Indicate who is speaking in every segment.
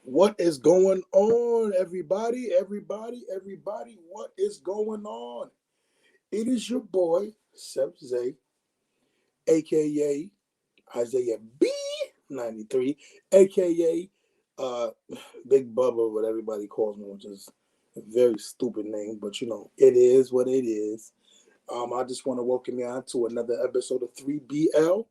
Speaker 1: What is going on, everybody? Everybody, what is going on? It is your boy, Seb Zay, aka Isaiah B93, aka uh, Big Bubba, what everybody calls me, which is a very stupid name, but it is what it is. I just want to welcome you on to another episode of 3BL,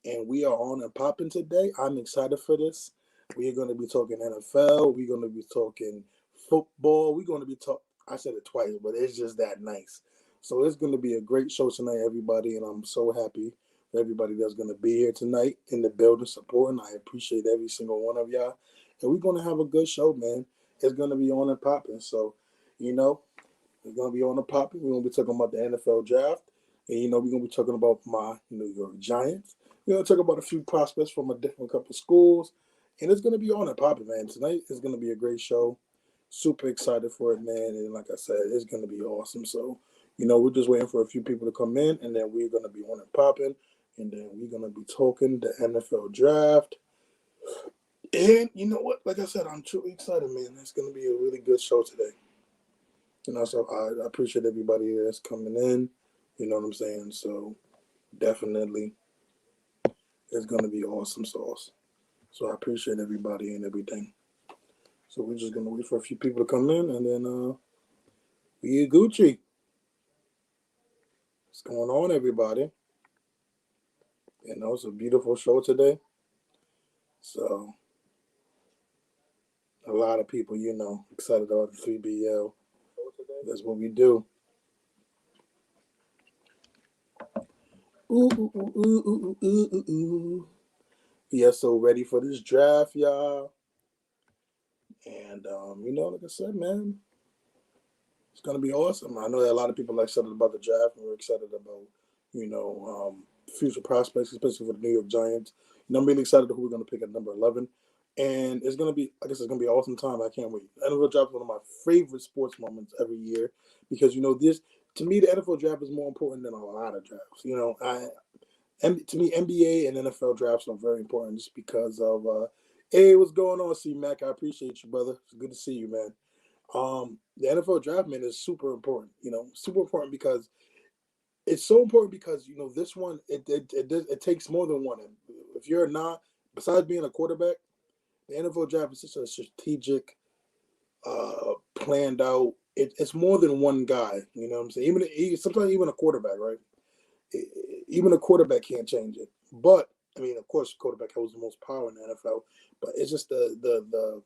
Speaker 1: and we are on and popping today. I'm excited for this. We are going to be talking NFL. We're going to be talking football. We're going to be talking. I said it twice, but it's just that nice. So it's going to be a great show tonight, everybody, and I'm so happy for everybody that's going to be here tonight in the building supporting. I appreciate every single one of y'all, and we're going to have a good show, man. It's going to be on and popping. So, you know, it's going to be on and popping. We're going to be talking about the NFL draft, and we're going to be talking about my New York Giants. We're going to talk about a few prospects from a different couple schools. And it's going to be on and popping, man. Tonight is going to be a great show. Super excited for it, man. And like I said, it's going to be awesome. So, we're just waiting for a few people to come in, and then we're going to be on and popping. And then we're going to be talking the NFL draft. And you know what? Like I said, I'm truly excited, man. It's going to be a really good show today. So I appreciate everybody that's coming in. You know what I'm saying? So definitely it's going to be awesome sauce. So I appreciate everybody and everything. So we're just gonna wait for a few people to come in, and then we Gucci. What's going on, everybody? It's a beautiful show today. So a lot of people, excited about the 3BL. That's what we do. Ooh, ooh, ooh, ooh, ooh, ooh, ooh, ooh. We are so ready for this draft, y'all. And like I said, man, it's gonna be awesome. I know that a lot of people are excited about the draft, and we're excited about, future prospects, especially for the New York Giants. I'm really excited who we're gonna pick at number 11, and it's gonna be, I guess, it's gonna be an awesome time. I can't wait. NFL draft is one of my favorite sports moments every year because this, to me, the NFL draft is more important than a lot of drafts. And to me, NBA and NFL drafts are very important just because of, hey, what's going on, C Mac? I appreciate you, brother. It's good to see you, man. The NFL draft, man, is super important. Super important because it's so important because this one it takes more than one. If you're not, besides being a quarterback, the NFL draft is such a strategic, planned out. It's more than one guy. You know what I'm saying? Sometimes even a quarterback, right? Even a quarterback can't change it. But I mean, of course, quarterback holds the most power in the NFL. But it's just the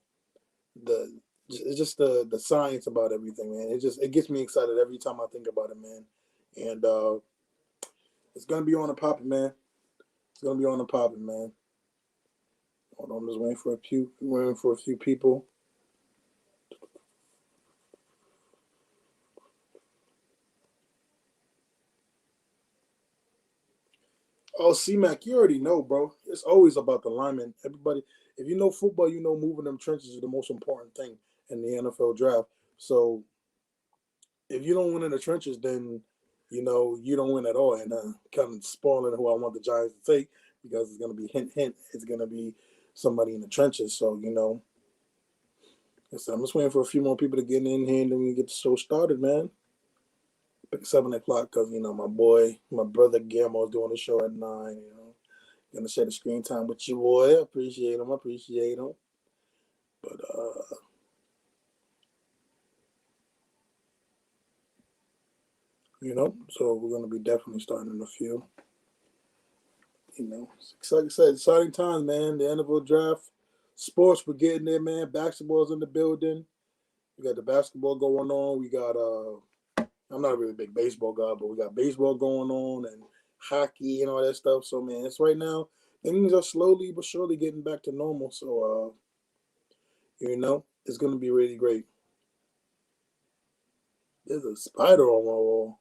Speaker 1: it's just the science about everything, man. It gets me excited every time I think about it, man. And it's gonna be on the popping, man. It's gonna be on the popping, man. Hold on, I'm just waiting for a few people. Oh, C-Mac, you already know, bro. It's always about the linemen. Everybody, if you know football, moving them trenches is the most important thing in the NFL draft. So if you don't win in the trenches, then you don't win at all. And kind of spoiling who I want the Giants to take because it's going to be hint. It's going to be somebody in the trenches. So so I'm just waiting for a few more people to get in here, and then we get the show started, man. 7 o'clock because my brother Guillermo is doing the show at 9. Gonna share the screen time with you, boy. Appreciate him. But so we're gonna be definitely starting in a few. Like I said, exciting times, man. The NFL draft, sports, we're getting there, man. Basketball's in the building. We got the basketball going on. We got I'm not a really big baseball guy, but we got baseball going on and hockey and all that stuff. So man, it's right now things are slowly but surely getting back to normal. So it's gonna be really great. There's a spider on my wall.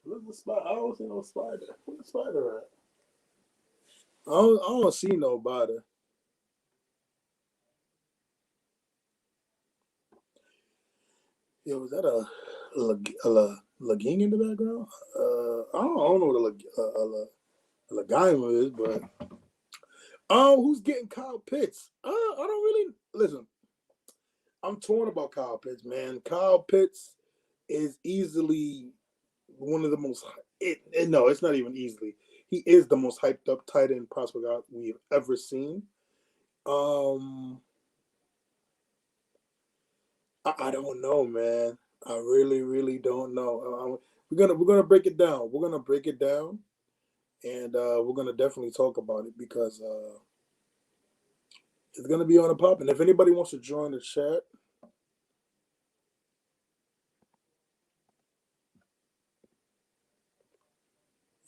Speaker 1: Where's the spider? I don't see no spider. Where's the spider at? I don't see nobody. Yo, was that a lagoon in the background? I don't know what a lagoon is, but Who's getting Kyle Pitts? I don't really listen. I'm torn about Kyle Pitts, man. Kyle Pitts is easily one of the most. No, it's not even easily. He is the most hyped up tight end prospect we've ever seen. Um, I don't know, man. I really, really don't know. We're gonna break it down. We're gonna break it down, and we're gonna definitely talk about it because it's gonna be on the pop. And if anybody wants to join the chat,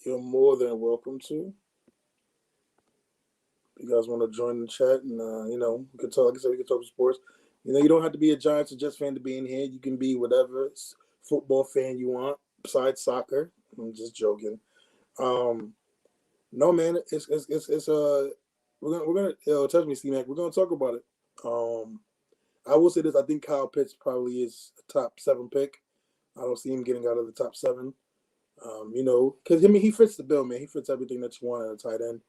Speaker 1: you're more than welcome to. You guys want to join the chat, and we can talk. Like I said, we can talk sports. You don't have to be a Giants or Jets fan to be in here. You can be whatever football fan you want besides soccer. I'm just joking. No, man, it's we're gonna touch me, C-Mac. We're gonna talk about it. I will say this: I think Kyle Pitts probably is a top 7 pick. I don't see him getting out of the top 7. Because he fits the bill, man. He fits everything that you want at a tight end.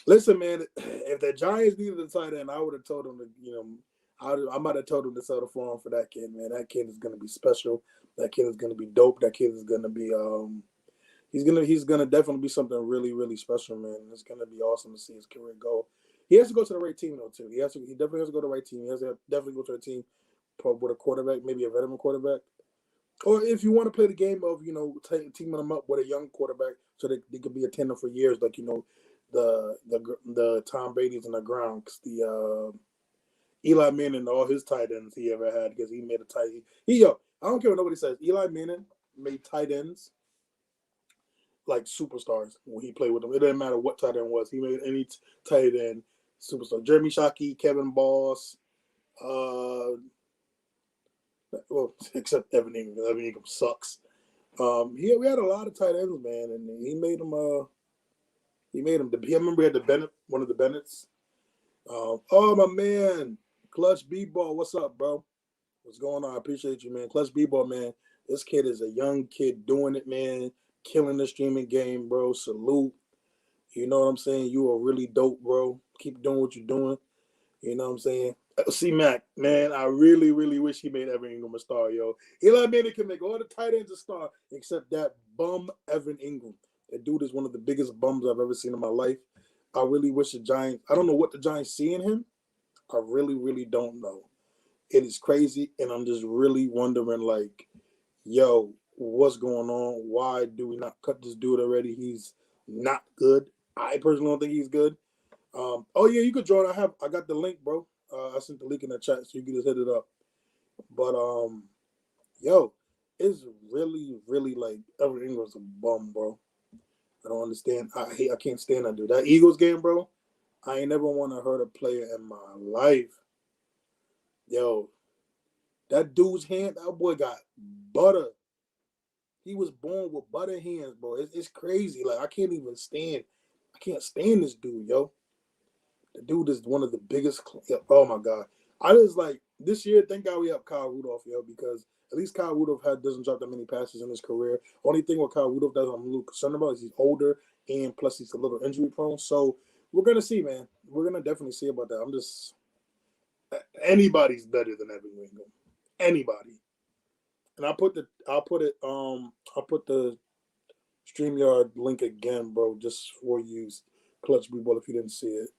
Speaker 1: Listen, man, if the Giants needed a tight end, I would have told them I might have told them to sell the farm for that kid, man. That kid is going to be special. That kid is going to be dope. That kid is going to be he's gonna definitely be something really, really special, man. It's gonna be awesome to see his career go. He has to go to the right team though, too. He definitely has to go to the right team. He has to definitely go to a team with a quarterback, maybe a veteran quarterback. Or if you want to play the game of, teaming them up with a young quarterback so they could be a tandem for years, like, the Tom Brady's in the ground. Cause the Eli Manning, all his tight ends he ever had, because he made a tight end. I don't care what nobody says. Eli Manning made tight ends like superstars when he played with them. It didn't matter what tight end was. He made any tight end superstar. Jeremy Shockey, Kevin Boss, well, except Evan Ingram. Evan Ingram sucks. We had a lot of tight ends, man, and he made them. He made them. I remember he had one of the Bennetts. Oh my man, Clutch B-Ball, what's up, bro? What's going on? I appreciate you, man. Clutch B-Ball, man. This kid is a young kid doing it, man. Killing the streaming game, bro. Salute. You know what I'm saying? You are really dope, bro. Keep doing what you're doing. You know what I'm saying? C-Mac, man, I really, really wish he made Evan Ingram a star, yo. Eli Manning can make all the tight ends a star except that bum Evan Ingram. That dude is one of the biggest bums I've ever seen in my life. I really wish the Giants, I don't know what the Giants see in him. I really, really don't know. It is crazy, and I'm just really wondering, like, yo, what's going on? Why do we not cut this dude already? He's not good. I personally don't think he's good. Oh yeah, you could join. I got the link, bro. I sent the link in the chat, so you can just hit it up. But yo, it's really, really like Evan Ingram's a bum, bro. I don't understand. I can't stand that dude. That Eagles game, bro. I ain't never want to hurt a player in my life. Yo, that dude's hand, that boy got butter. He was born with butter hands, bro. It's crazy. Like I can't stand this dude, yo. The dude is one of the biggest. Oh my god! I just like this year. Thank God we have Kyle Rudolph, yo, because at least Kyle Rudolph doesn't drop that many passes in his career. Only thing with Kyle Rudolph that I'm a little concerned about is he's older and plus he's a little injury prone. So we're gonna see, man. We're gonna definitely see about that. I'm just anybody's better than Evan Ingram. Anybody. And I'll put the StreamYard link again, bro, just for you, Clutch B-Ball, if you didn't see it.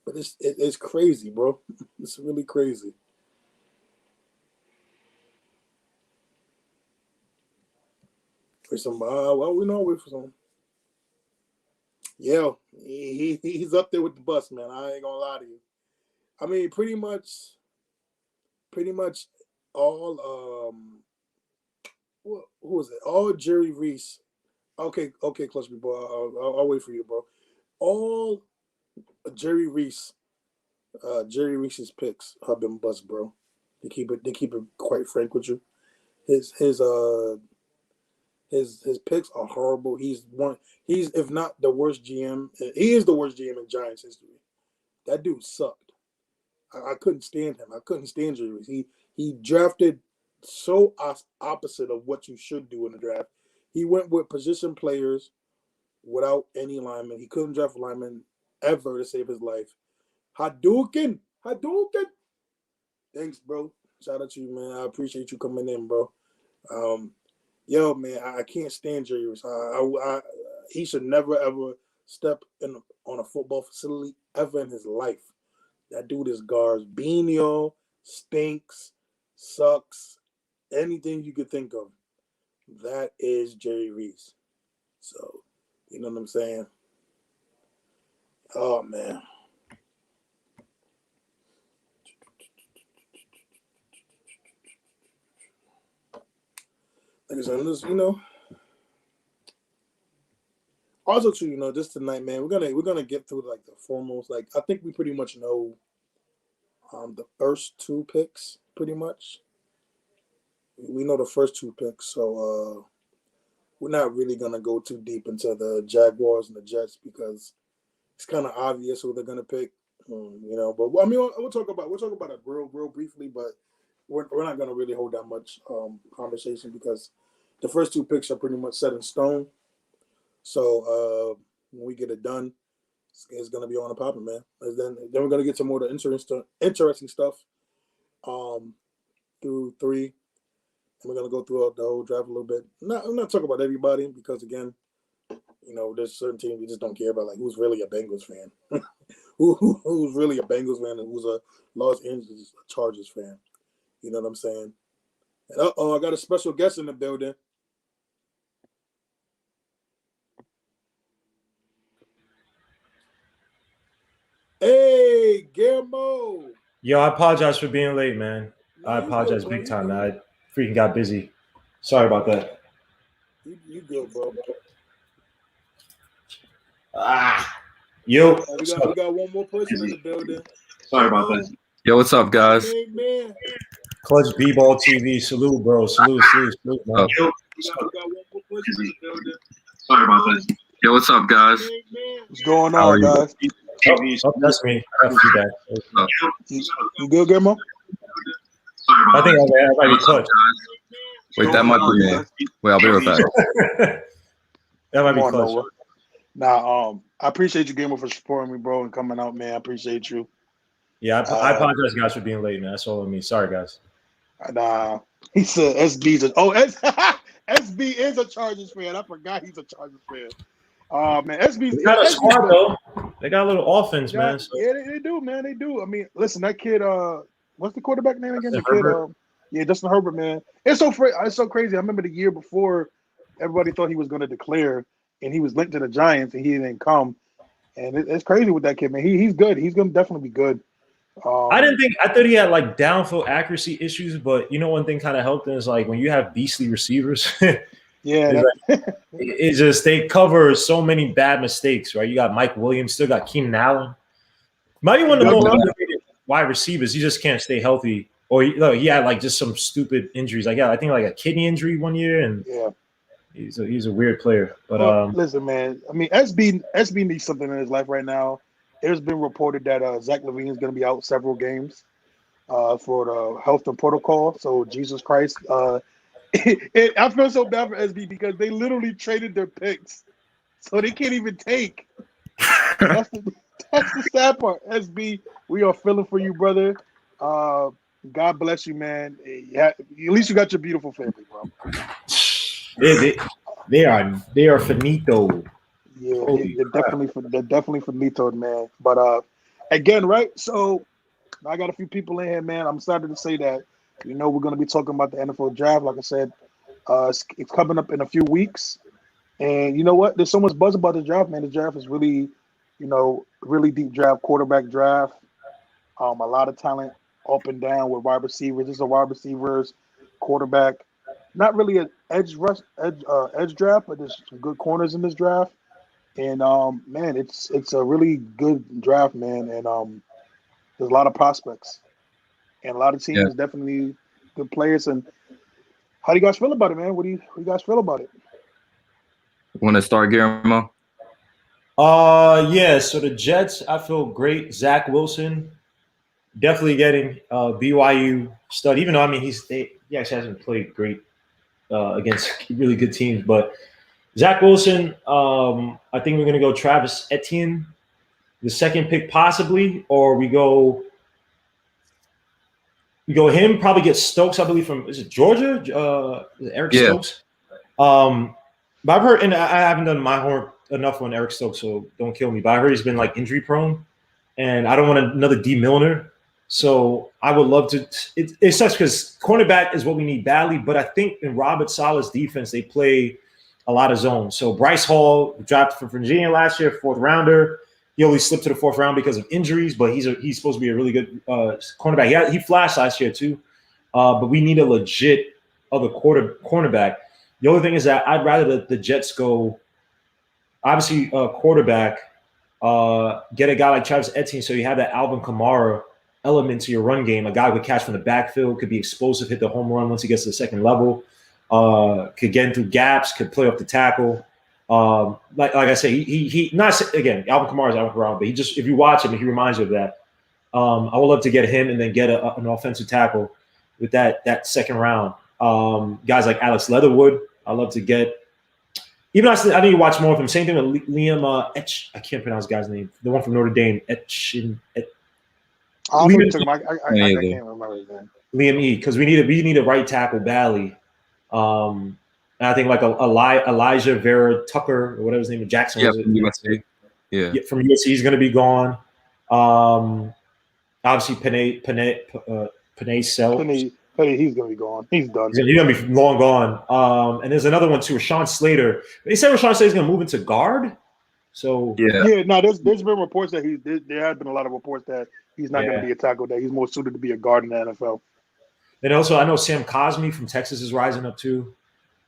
Speaker 1: But it's crazy, bro. It's really crazy. For some, well, we know we're for some. Yeah, he's up there with the bus, man. I ain't gonna lie to you. I mean, pretty much all who was it? All Jerry Reese. Okay, Clutch B, bro. I'll wait for you, bro. All Jerry Reese, Jerry Reese's picks have been bust, bro. They keep it quite frank with you. His his uh his picks are horrible. He's if not the worst GM. He is the worst GM in Giants history. That dude sucked. I couldn't stand him. I couldn't stand Jerry Reese. He drafted so opposite of what you should do in the draft. He went with position players without any lineman. He couldn't draft a lineman ever to save his life. Hadouken! Thanks, bro. Shout out to you, man. I appreciate you coming in, bro. Yo, man, I can't stand Jerry Reese. He should never ever step on a football facility ever in his life. That dude is garbino, stinks, sucks, anything you could think of. That is Jerry Reese. So, you know what I'm saying? Oh, man. Like I said, also too, just tonight, man, we're gonna get through like the foremost. Like I think we pretty much know the first two picks, pretty much. We know the first two picks, so we're not really gonna go too deep into the Jaguars and the Jets because it's kind of obvious who they're gonna pick. But I mean, we'll talk about it real briefly, but we're not gonna really hold that much conversation because the first two picks are pretty much set in stone. So when we get it done, it's gonna be on the popping, man. And then we're gonna get to more of the interesting stuff through 3, and we're gonna go through the whole draft a little bit. I'm not talking about everybody because again, there's certain teams we just don't care about, like who's really a Bengals fan, who's really a Bengals fan, and who's a Los Angeles Chargers fan. You know what I'm saying? And I got a special guest in the building. Hey, Guillermo.
Speaker 2: Yo, I apologize for being late, man. I apologize big time. I freaking got busy. Sorry about that.
Speaker 1: You good, bro.
Speaker 2: Yo.
Speaker 1: We got one more person in the building.
Speaker 3: Sorry about that. Yo, what's up, guys?
Speaker 1: Man.
Speaker 2: Clutch B-Ball TV. Salute, bro. Salute, man.
Speaker 1: We got one more person in the building.
Speaker 3: Sorry about that. Yo, what's up, guys?
Speaker 1: What's going on, guys?
Speaker 2: Oh, that's me. I have feedback.
Speaker 1: You good, Guillermo?
Speaker 2: I think I might be Clutch.
Speaker 3: Wait, that might be me. Wait, I'll be right back.
Speaker 2: That might be Clutch.
Speaker 1: Nah, I appreciate you, Guillermo, for supporting me, bro, and coming out, man. I appreciate you.
Speaker 2: Yeah, I apologize, guys, for being late, man. That's all on me. Sorry, guys.
Speaker 1: Nah, he said SB's SB is a Chargers fan. I forgot he's a Chargers fan. Man, SB's
Speaker 2: got a squad though. They got a little offense, man. So.
Speaker 1: Yeah, they do, man. They do. I mean, listen, that kid. What's the quarterback name again? Justin Herbert, man. It's so crazy. I remember the year before, everybody thought he was going to declare, and he was linked to the Giants, and he didn't come. And it's crazy with that kid, man. He's good. He's going to definitely be good.
Speaker 2: I thought he had like downfield accuracy issues, but one thing kind of helped him is like when you have beastly receivers.
Speaker 1: Yeah,
Speaker 2: it's just they cover so many bad mistakes, right? You got Mike Williams, still got Keenan Allen. Might be one of the most underrated wide receivers. He just can't stay healthy, or he had like just some stupid injuries. Like I think like a kidney injury one year, and he's a weird player. But
Speaker 1: listen, man. I mean, SB needs something in his life right now. It's been reported that Zach LaVine is going to be out several games for the health and protocol. So Jesus Christ. I feel so bad for SB because they literally traded their picks, so they can't even take. That's the sad part. SB, we are feeling for you, brother. God bless you, man. At least you got your beautiful family, bro.
Speaker 2: They are finito.
Speaker 1: Yeah, they're definitely finito, man. But again, right? So I got a few people in here, man. I'm excited to say that. We're going to be talking about the NFL draft. Like I said, it's coming up in a few weeks. And you know what? There's so much buzz about the draft, man. The draft is really, really deep draft, quarterback draft. A lot of talent up and down with wide receivers. This is a wide receivers, quarterback. Not really an edge draft, but there's some good corners in this draft. And, man, it's a really good draft, man. And there's a lot of prospects. And a lot of teams definitely good players. And how do you guys feel about it, man? What do you guys feel about it?
Speaker 3: Want to start, Guillermo?
Speaker 2: Yeah. So the Jets, I feel great. Zach Wilson, definitely getting BYU stud. Even though he actually hasn't played great against really good teams, but Zach Wilson. I think we're gonna go Travis Etienne, the second pick possibly, or we go him. Probably get Stokes. I believe from is it Georgia? Is it Eric Stokes. But I've heard, and I haven't done my homework enough on Eric Stokes, so don't kill me. But I heard he's been like injury prone, and I don't want another D Milner. So I would love to. It sucks because cornerback is what we need badly. But I think in Robert Saleh's defense, they play a lot of zone. So Bryce Hall, drafted from Virginia last year, 4th rounder. He only slipped to the 4th round because of injuries, but he's supposed to be a really good cornerback. He flashed last year too, but we need a legit other cornerback. The only thing is that I'd rather the Jets go, obviously, quarterback, get a guy like Travis Etienne so you have that Alvin Kamara element to your run game. A guy who could catch from the backfield, could be explosive, hit the home run once he gets to the second level, could get into gaps, could play off the tackle. Like I say, he not again. Alvin Kamara is Alvin Kamara, but if you watch him, he reminds you of that. I would love to get him and then get an offensive tackle with that second round. Guys like Alex Leatherwood, I love to get. Even I need to watch more of him. Same thing with Liam Etch. I can't pronounce the guy's name. The one from Notre Dame.
Speaker 4: I can't remember his name.
Speaker 2: Liam E. Because we need a right tackle badly. And I think like Elijah Vera Tucker or whatever his name is, Jackson.
Speaker 3: Yeah, from USC. Yeah,
Speaker 2: from USC, he's going to be gone. Obviously, Panay Sell.
Speaker 4: He's going to be gone. He's done.
Speaker 2: He's going to be long gone. And there's another one too, Rashawn Slater. They said Rashawn Slater's going to move into guard. So
Speaker 4: yeah. No, there's been reports that there have been a lot of reports that he's not going to be a tackle. That he's more suited to be a guard in the NFL.
Speaker 2: And also, I know Sam Cosmi from Texas is rising up too.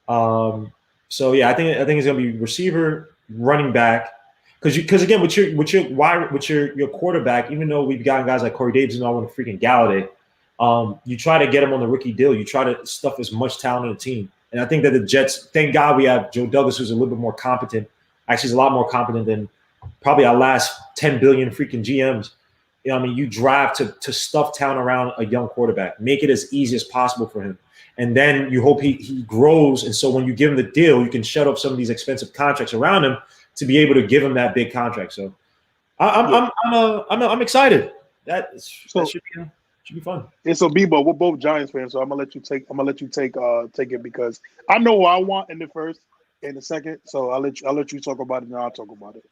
Speaker 2: So yeah, I think it's going to be receiver, running back. Because again, with your quarterback, even though we've gotten guys like Corey Davis and all in freaking Galladay, you try to get him on the rookie deal. You try to stuff as much talent in the team. And I think that the Jets, thank God we have Joe Douglas, who's a little bit more competent. Actually, he's a lot more competent than probably our last 10 billion freaking GMs. You know, I mean, you drive to stuff talent around a young quarterback, make it as easy as possible for him. And then you hope he grows. And so when you give him the deal, you can shut up some of these expensive contracts around him to be able to give him that big contract. So I'm excited. That should be fun.
Speaker 4: Yeah, so Bebo, we're both Giants fans, so I'm gonna let you take it because I know what I want in the first and the second. So I'll let you talk about it and I'll talk about it.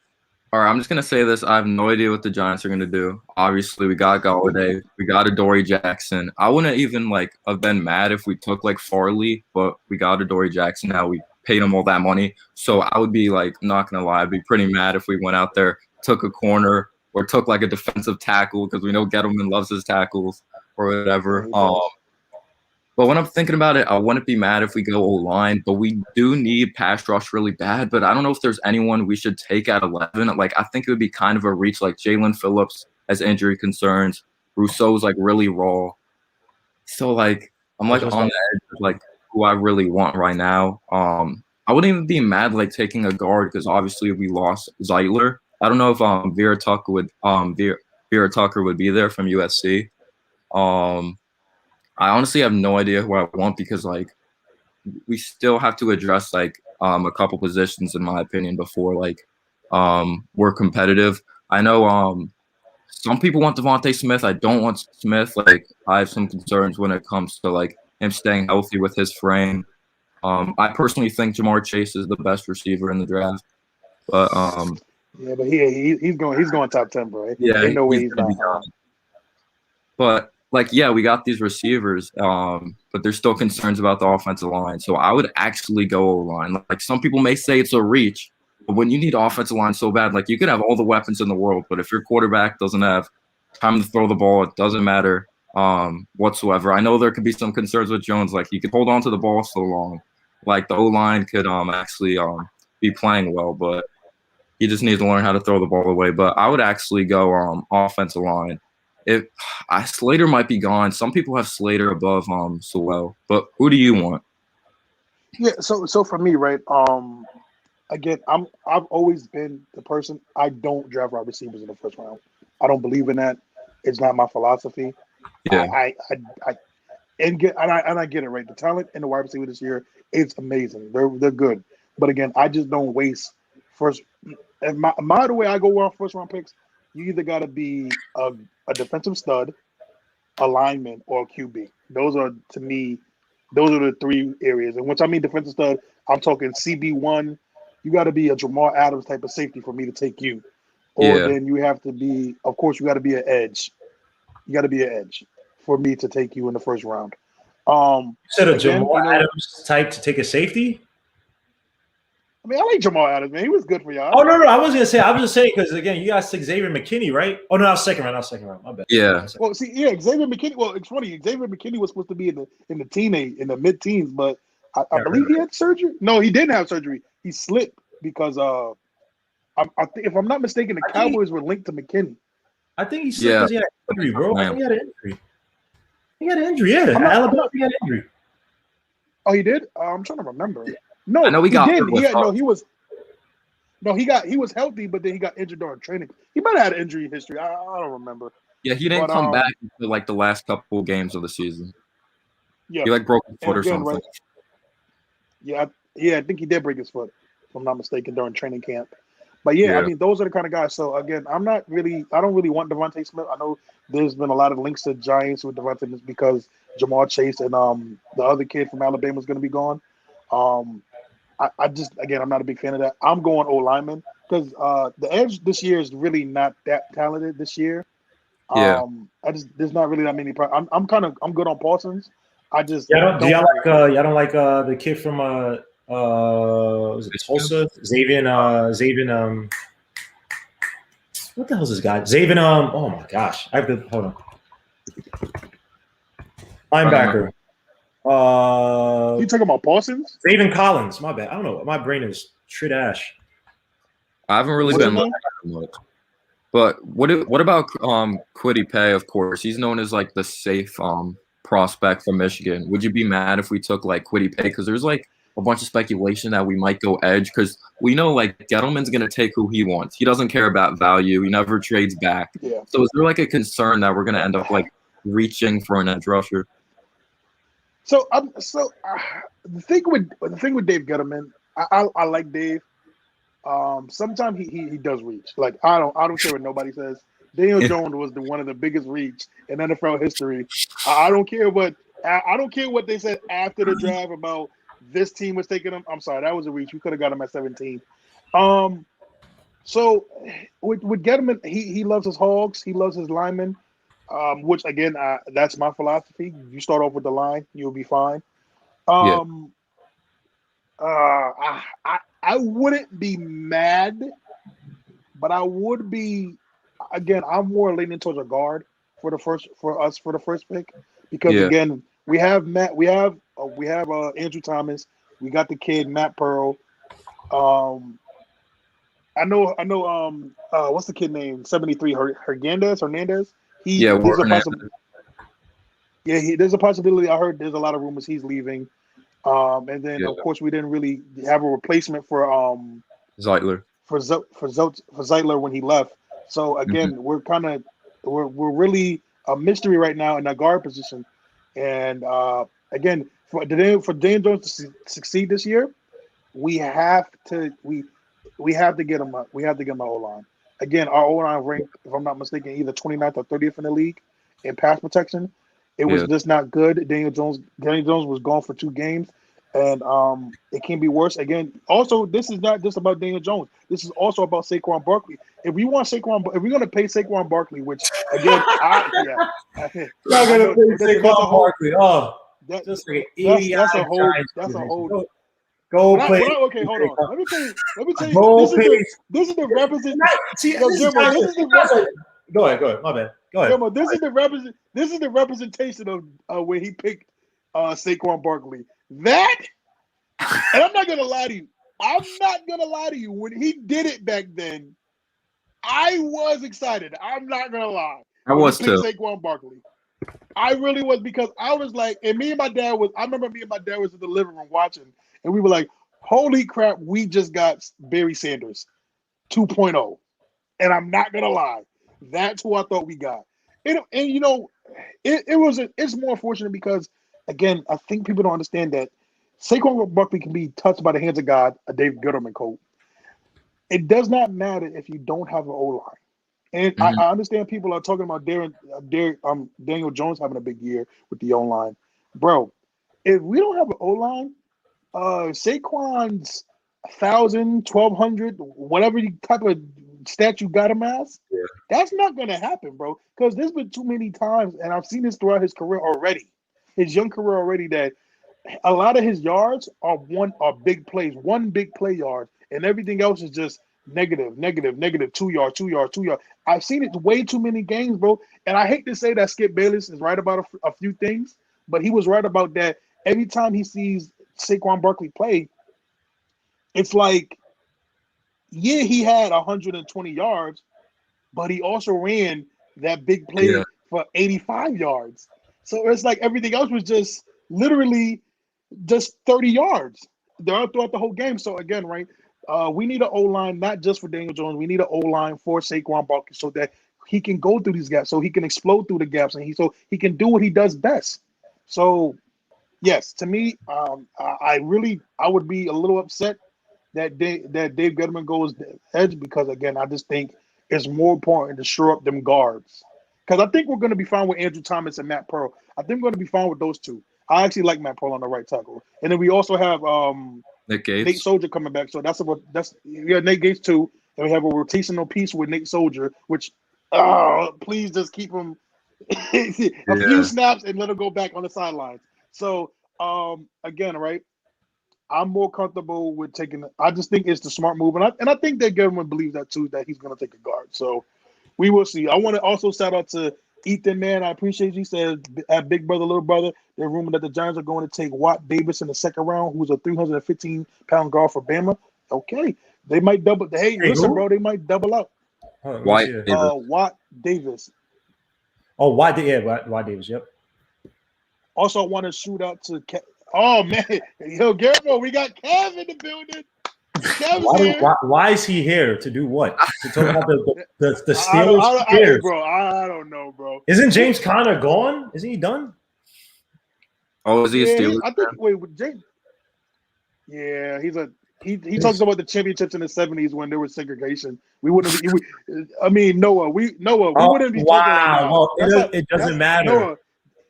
Speaker 3: All right, I'm just gonna say this. I have no idea what the Giants are gonna do. Obviously, we got Galladay, we got Adoree Jackson. I wouldn't even have been mad if we took Farley, but we got Adoree Jackson now. We paid him all that money, so I would be not gonna lie, I'd be pretty mad if we went out there, took a corner or took a defensive tackle because we know Gettleman loves his tackles or whatever. But when I'm thinking about it, I wouldn't be mad if we go O-line, but we do need pass rush really bad. But I don't know if there's anyone we should take at 11. I think it would be kind of a reach. Jalen Phillips has injury concerns. Rousseau's really raw. So I'm on the edge of who I really want right now. I wouldn't even be mad taking a guard because obviously we lost Zeitler. I don't know if Vera Tucker would be there from USC. I honestly have no idea who I want because we still have to address a couple positions in my opinion before we're competitive. I know some people want Devonta Smith. I don't want Smith. I have some concerns when it comes to him staying healthy with his frame. I personally think Jamar Chase is the best receiver in the draft. But
Speaker 4: yeah, but he's going top 10, bro.
Speaker 3: Yeah,
Speaker 4: ain't no way he's not.
Speaker 3: But yeah, we got these receivers, but there's still concerns about the offensive line. So I would actually go O-line. Some people may say it's a reach, but when you need offensive line so bad, you could have all the weapons in the world, but if your quarterback doesn't have time to throw the ball, it doesn't matter whatsoever. I know there could be some concerns with Jones, he could hold on to the ball so long. The O-line could actually be playing well, but he just needs to learn how to throw the ball away. But I would actually go offensive line. Slater might be gone. Some people have Slater above Sewell, but who do you want?
Speaker 4: Yeah, so for me, right? Again, I've always been the person. I don't draft wide receivers in the first round. I don't believe in that. It's not my philosophy.
Speaker 3: Yeah.
Speaker 4: I get it right. The talent in the wide receiver this year is amazing. They're good, But again, I just don't waste first. And the way I go around first round picks, you either got to be a defensive stud, a lineman, or a QB. Those are, to me, those are the three areas. And once I mean defensive stud, I'm talking CB1. You got to be a Jamal Adams type of safety for me to take you. Or then you have to be, of course, you got to be an edge. You got to be an edge for me to take you in the first round.
Speaker 2: You said a Jamal Adams type to take a safety?
Speaker 4: I mean, I like Jamal Adams, man. He was good for y'all.
Speaker 2: Oh, no. I was just saying, because, again, you guys took Xavier McKinney, right? Oh, no, I was second round. My bad.
Speaker 3: Yeah.
Speaker 4: Well, see, Xavier McKinney. Well, it's funny. Xavier McKinney was supposed to be in the mid-teens, but I believe he had surgery. No, he didn't have surgery. He slipped because if I'm not mistaken, the Cowboys were linked to McKinney.
Speaker 2: I think he slipped because he had an injury, bro. I think he had an injury. He had an injury, yeah. Alabama, he had an injury.
Speaker 4: Oh, he did? I'm trying to remember. No,
Speaker 3: I know he got.
Speaker 4: He was healthy, but then he got injured during training. He might have had an injury history. I don't remember.
Speaker 3: Yeah, he didn't come back until like the last couple games of the season.
Speaker 4: Yeah,
Speaker 3: he like broke his foot or something.
Speaker 4: Right. Yeah, I think he did break his foot, if I'm not mistaken, during training camp. But yeah, I mean, those are the kind of guys. So again, I don't really want Devonta Smith. I know there's been a lot of links to Giants with Devonta Smith because Jamal Chase and the other kid from Alabama is going to be gone. I just, again, I'm not a big fan of that. I'm going O lineman because the edge this year is really not that talented this year. There's not really that many. I'm good on Parsons. I just
Speaker 2: y'all don't like the kid from was it Tulsa? Xavier what the hell is this guy? Xavier oh my gosh. I have to hold on. Linebacker.
Speaker 4: You talking about Parsons?
Speaker 2: Zaven Collins. My bad. I don't know. My brain is trash.
Speaker 3: I haven't really been looking at much. But what about Kwity Paye? Of course, he's known as like the safe prospect from Michigan. Would you be mad if we took like Kwity Paye? Because there's like a bunch of speculation that we might go edge because we know like Gettleman's gonna take who he wants. He doesn't care about value. He never trades back.
Speaker 4: Yeah.
Speaker 3: So is there like a concern that we're gonna end up like reaching for an edge rusher?
Speaker 4: So the thing with Dave Gettleman, I like Dave. Sometimes he does reach. Like I don't care what nobody says. Daniel Jones was one of the biggest reach in NFL history. I don't care what they said after the draft about this team was taking him. I'm sorry, that was a reach. We could have got him at 17. So with Gettleman, he loves his hogs. He loves his linemen. Which again, that's my philosophy. You start off with the line, you'll be fine. I wouldn't be mad, but I would be. Again, I'm more leaning towards a guard for the first pick because again, we have Andrew Thomas, we got the kid Matt Pearl. I know. What's the kid name? 73 Hernandez. There's a possibility. I heard there's a lot of rumors he's leaving. And then of course we didn't really have a replacement for
Speaker 3: Zeitler.
Speaker 4: For Zeitler when he left. So again, we're really a mystery right now in that guard position. And again, for Dan Jones to succeed this year, we have to get him up. We have to get him an O-line. Again, our O-line ranked, if I'm not mistaken, either 29th or 30th in the league in pass protection. It was just not good. Daniel Jones was gone for 2 games, and it can be worse. Again, also, this is not just about Daniel Jones. This is also about Saquon Barkley. If we're going to pay Saquon Barkley, which again,
Speaker 2: not going to pay Saquon Barkley. That's a whole. Go play.
Speaker 4: Okay, hold on. Let me tell you. This is the representation.
Speaker 2: Go ahead. My bad. Go ahead.
Speaker 4: Gilmore, this is the representation of where he picked Saquon Barkley. That, and I'm not gonna lie to you. When he did it back then, I was excited. I'm not gonna lie.
Speaker 3: I was too.
Speaker 4: Saquon Barkley. I really was because I was like, and I remember me and my dad was in the living room watching, and we were like, holy crap, we just got Barry Sanders 2.0. And I'm not gonna lie, that's who I thought we got. And it's more unfortunate because again, I think people don't understand that Saquon Barkley can be touched by the hands of God, a Dave Gettleman quote. It does not matter if you don't have an O-line. And I understand people are talking about Daniel Jones having a big year with the O-line. Bro, if we don't have an O-line, Saquon's 1,000, 1,200, whatever type of stat you got him as, that's not going to happen, bro. Because there's been too many times, and I've seen this throughout his career already, his young career already, that a lot of his yards are big plays, one big play yard, and everything else is just negative, 2 yards, 2 yards, 2 yards. I've seen it way too many games, bro. And I hate to say that Skip Bayless is right about a few things, but he was right about that. Every time he sees Saquon Barkley play, it's like, yeah, he had 120 yards, but he also ran that big play for 85 yards. So it's like everything else was just literally just 30 yards throughout the whole game. So again, right, we need an O-line, not just for Daniel Jones. We need an O-line for Saquon Barkley so that he can go through these gaps, so he can explode through the gaps, and so he can do what he does best. So yes, to me, I would be a little upset that Dave Gettleman goes edge, because again, I just think it's more important to shore up them guards. Because I think we're going to be fine with Andrew Thomas and Matt Pearl. I think we're going to be fine with those two. I actually like Matt Pearl on the right tackle, and then we also have Nate Soldier coming back. So that's Nate Gates too, and we have a rotational piece with Nate Soldier, which please just keep him a few snaps and let him go back on the sidelines. So again, right, I'm more comfortable with taking. I just think it's the smart move, and I think that Gettleman believes that too, that he's going to take a guard. So we will see. I want to also shout out to Ethan, man. I appreciate you. Said at Big Brother, Little Brother, they're rumored that the Giants are going to take Watt Davis in the second round, who's a 315-pound guard for Bama. Okay, they might double. Hey, listen, bro, they might double up. Watt Davis.
Speaker 2: Oh, Watt Davis. Yep.
Speaker 4: Also, I want to shoot out to. Oh man, yo, Guillermo, we got Kev in the building.
Speaker 2: Why is he here? To do what? To talk about the Steelers?
Speaker 4: Bro, I don't know, bro.
Speaker 2: Isn't James Conner gone? Isn't he done?
Speaker 3: Oh, is he a Steelers?
Speaker 4: I think. Wait, with James? Yeah, he talks about the championships in the 70s when there was segregation. We wouldn't. Noah. We wouldn't be talking right now.
Speaker 2: Well, it doesn't matter. Noah.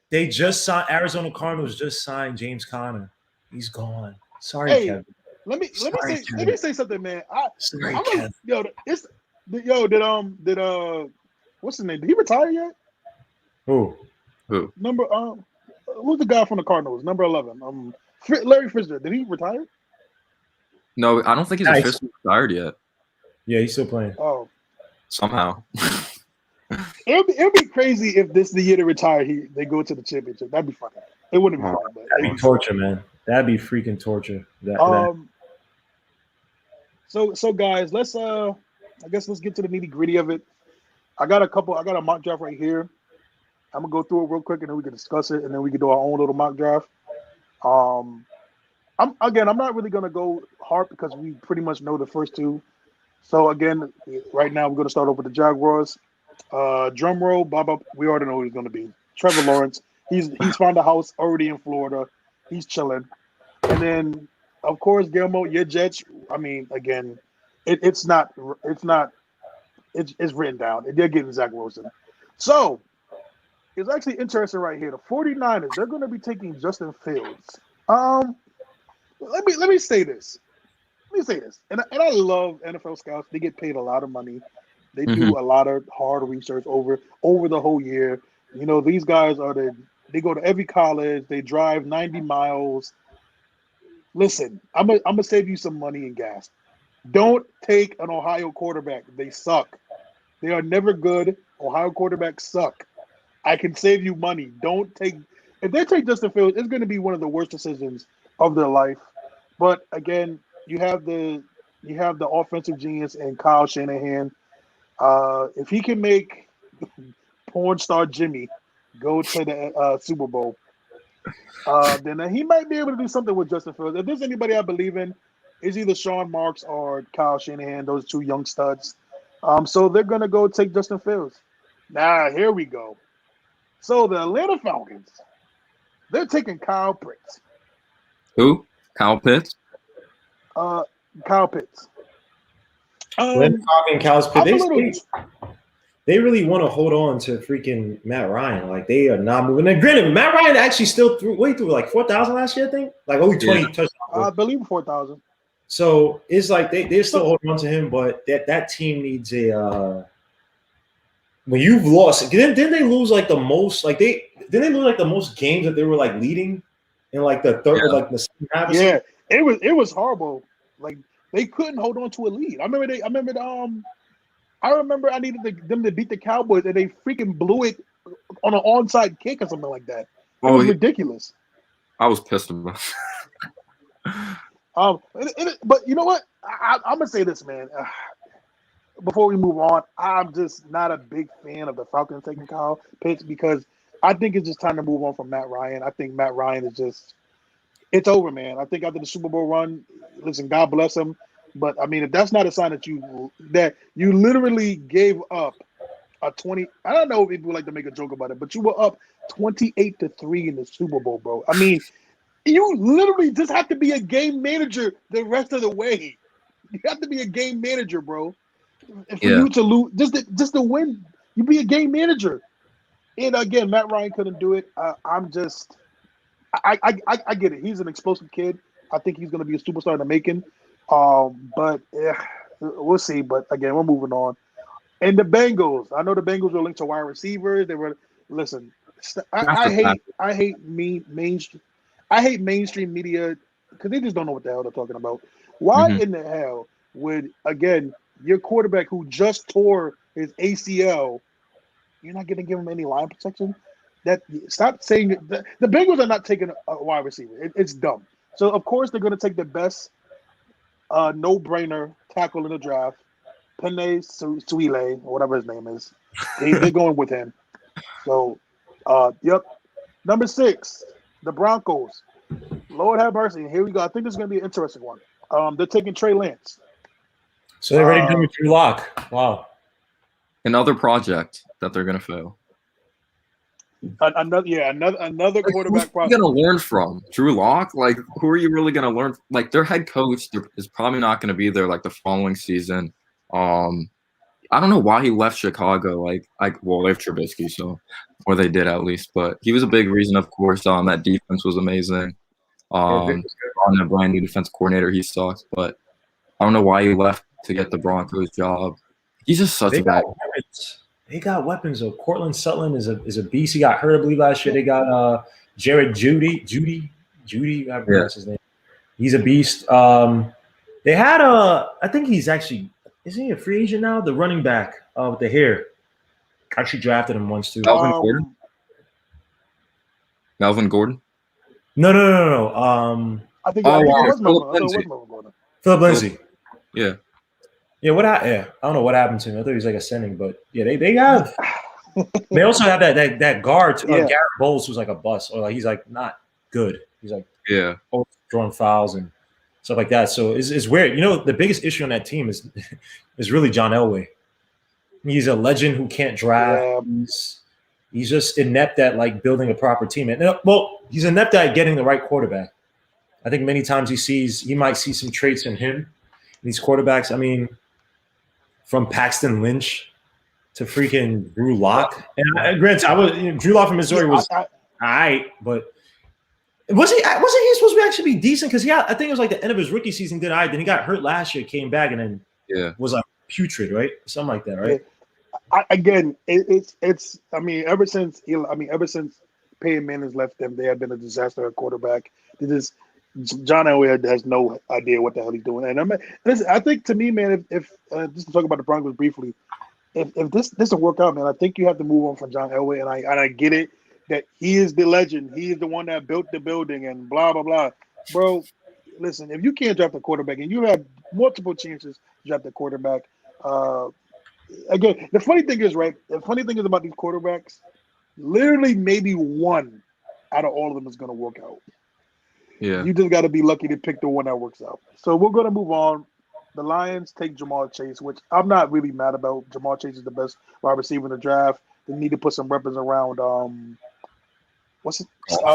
Speaker 2: They just signed. Arizona Cardinals just signed James Conner. He's gone. Sorry, Kevin.
Speaker 4: Let me say something, man. Did what's his name? Did he retire yet?
Speaker 2: Who?
Speaker 4: Number who's the guy from the Cardinals? Number 11. Larry Fitzgerald. Did he retire?
Speaker 3: No, I don't think he's officially retired yet.
Speaker 2: Yeah, he's still playing.
Speaker 4: Oh,
Speaker 3: somehow.
Speaker 4: It'll be crazy if this is the year to retire. They go to the championship. That'd be fucking. It wouldn't be fun.
Speaker 2: That'd be torture, man. That'd be freaking torture.
Speaker 4: So guys, let's let's get to the nitty gritty of it. I got a mock draft right here. I'm gonna go through it real quick and then we can discuss it and then we can do our own little mock draft. I'm not really gonna go hard because we pretty much know the first two. So again, right now we're gonna start off with the Jaguars. Drum roll, Bob. We already know who he's gonna be. Trevor Lawrence. He's found a house already in Florida. He's chilling. And then, of course, Guillermo, your Jets. I mean, again, it's written down. They're getting Zach Wilson. So it's actually interesting right here. The 49ers, they're going to be taking Justin Fields. Let me say this. And I love NFL scouts. They get paid a lot of money. They do a lot of hard research over the whole year. You know, these guys they go to every college. They drive 90 miles. Listen, I'm gonna save you some money and gas. Don't take an Ohio quarterback. They suck. They are never good. Ohio quarterbacks suck. I can save you money. If they take Justin Fields, it's going to be one of the worst decisions of their life. But again, you have the offensive genius in Kyle Shanahan. If he can make porn star Jimmy go to the Super Bowl, then he might be able to do something with Justin Fields. If there's anybody I believe in, it's either Sean Marks or Kyle Shanahan, those two young studs. So they're going to go take Justin Fields. Now, here we go. So the Atlanta Falcons, they're taking Kyle Pitts.
Speaker 3: Who? Kyle Pitts.
Speaker 4: Kyle Pitts.
Speaker 2: When talking Cal's
Speaker 4: I'm a
Speaker 2: Pitt,
Speaker 4: little.
Speaker 2: they really want to hold on to freaking Matt Ryan. Like they are not moving. And granted, Matt Ryan actually still threw like 4,000 last year, I think. Like only 20 touchdowns.
Speaker 4: I believe 4,000.
Speaker 2: So it's like they're still holding on to him, but that team needs a when you've lost, didn't they lose like the most? Like didn't they lose like the most games that they were like leading in like the third or like the second half?
Speaker 4: Yeah, it was horrible. Like they couldn't hold on to a lead. I remember I needed them to beat the Cowboys and they freaking blew it on an onside kick or something like that. It was ridiculous.
Speaker 3: I was pissed about
Speaker 4: but you know what? I'm gonna say this, man. Before we move on, I'm just not a big fan of the Falcons taking Kyle Pitts because I think it's just time to move on from Matt Ryan. I think Matt Ryan is just it's over, man. I think after the Super Bowl run, listen, God bless him. But I mean, if that's not a sign that you literally gave up a 20, I don't know if people like to make a joke about it, but you were up 28-3 in the Super Bowl, bro. I mean, you literally just have to be a game manager the rest of the way. You have to be a game manager, bro. And for you to lose, just to win, you be a game manager. And again, Matt Ryan couldn't do it. I get it. He's an explosive kid. I think he's going to be a superstar in the making. But we'll see. But again, we're moving on. And the Bengals. I know the Bengals were linked to wide receivers. They were. Listen, I hate mainstream media because they just don't know what the hell they're talking about. Why in the hell would your quarterback who just tore his ACL, you're not going to give him any line protection? Stop saying it. The Bengals are not taking a wide receiver. It's dumb. So of course they're going to take the best no-brainer tackle in the draft, Penei Suile, or whatever his name is. They're going with him. So, yep. Number 6, the Broncos. Lord have mercy. Here we go. I think this is going to be an interesting one. They're taking Trey Lance.
Speaker 2: So they're ready to do Drew Lock. Wow.
Speaker 3: Another project that they're going to fail.
Speaker 4: Another quarterback.
Speaker 3: Who are you going to learn from? Drew Lock? Like, who are you really going to learn? Like, their head coach is probably not going to be there like the following season. I don't know why he left Chicago. Well, they have Trubisky, or they did at least. But he was a big reason, of course. That defense was amazing. On a brand new defense coordinator, he sucks. But I don't know why he left to get the Broncos job. He's just such a bad.
Speaker 2: They got weapons though. Cortland Sutton is a beast. He got hurt, I believe, last year. They got Jared Judy. I pronounce his name. He's a beast. They had I think he's actually isn't he a free agent now? The running back with the hair. I actually drafted him once too.
Speaker 3: Melvin Gordon?
Speaker 2: No.
Speaker 4: I think it was Melvin Gordon.
Speaker 2: Philip Lindsay.
Speaker 3: Yeah.
Speaker 2: Yeah, I don't know what happened to him. I thought he was like ascending, but yeah, they have. They also have that guard, Garrett Bowles, who's like a bust, or like he's like not good. He's like drawing fouls and stuff like that. So it's weird. You know, the biggest issue on that team is really John Elway. He's a legend who can't draft. Yeah. He's just inept at like building a proper team. And he's inept at getting the right quarterback. I think many times he might see some traits in him. These quarterbacks, I mean, from Paxton Lynch to freaking Drew Lock. And granted, Drew Lock from Missouri was all right, but wasn't he supposed to actually be decent? Because I think it was like the end of his rookie season did all right. Then he got hurt last year, came back, and then was like putrid, right? Something like that, right?
Speaker 4: Ever since Peyton Manning's left them, they have been a disaster at quarterback. John Elway has no idea what the hell he's doing. And I think to me, man, if just to talk about the Broncos briefly, if this doesn't work out, man, I think you have to move on from John Elway. And I get it that he is the legend. He is the one that built the building and blah, blah, blah. Bro, listen, if you can't draft a quarterback and you have multiple chances to draft a quarterback, again, the funny thing is about these quarterbacks, literally maybe one out of all of them is going to work out.
Speaker 3: Yeah.
Speaker 4: You just got to be lucky to pick the one that works out. So we're going to move on. The Lions take Jamal Chase, which I'm not really mad about. Jamal Chase is the best wide receiver in the draft. They need to put some weapons around.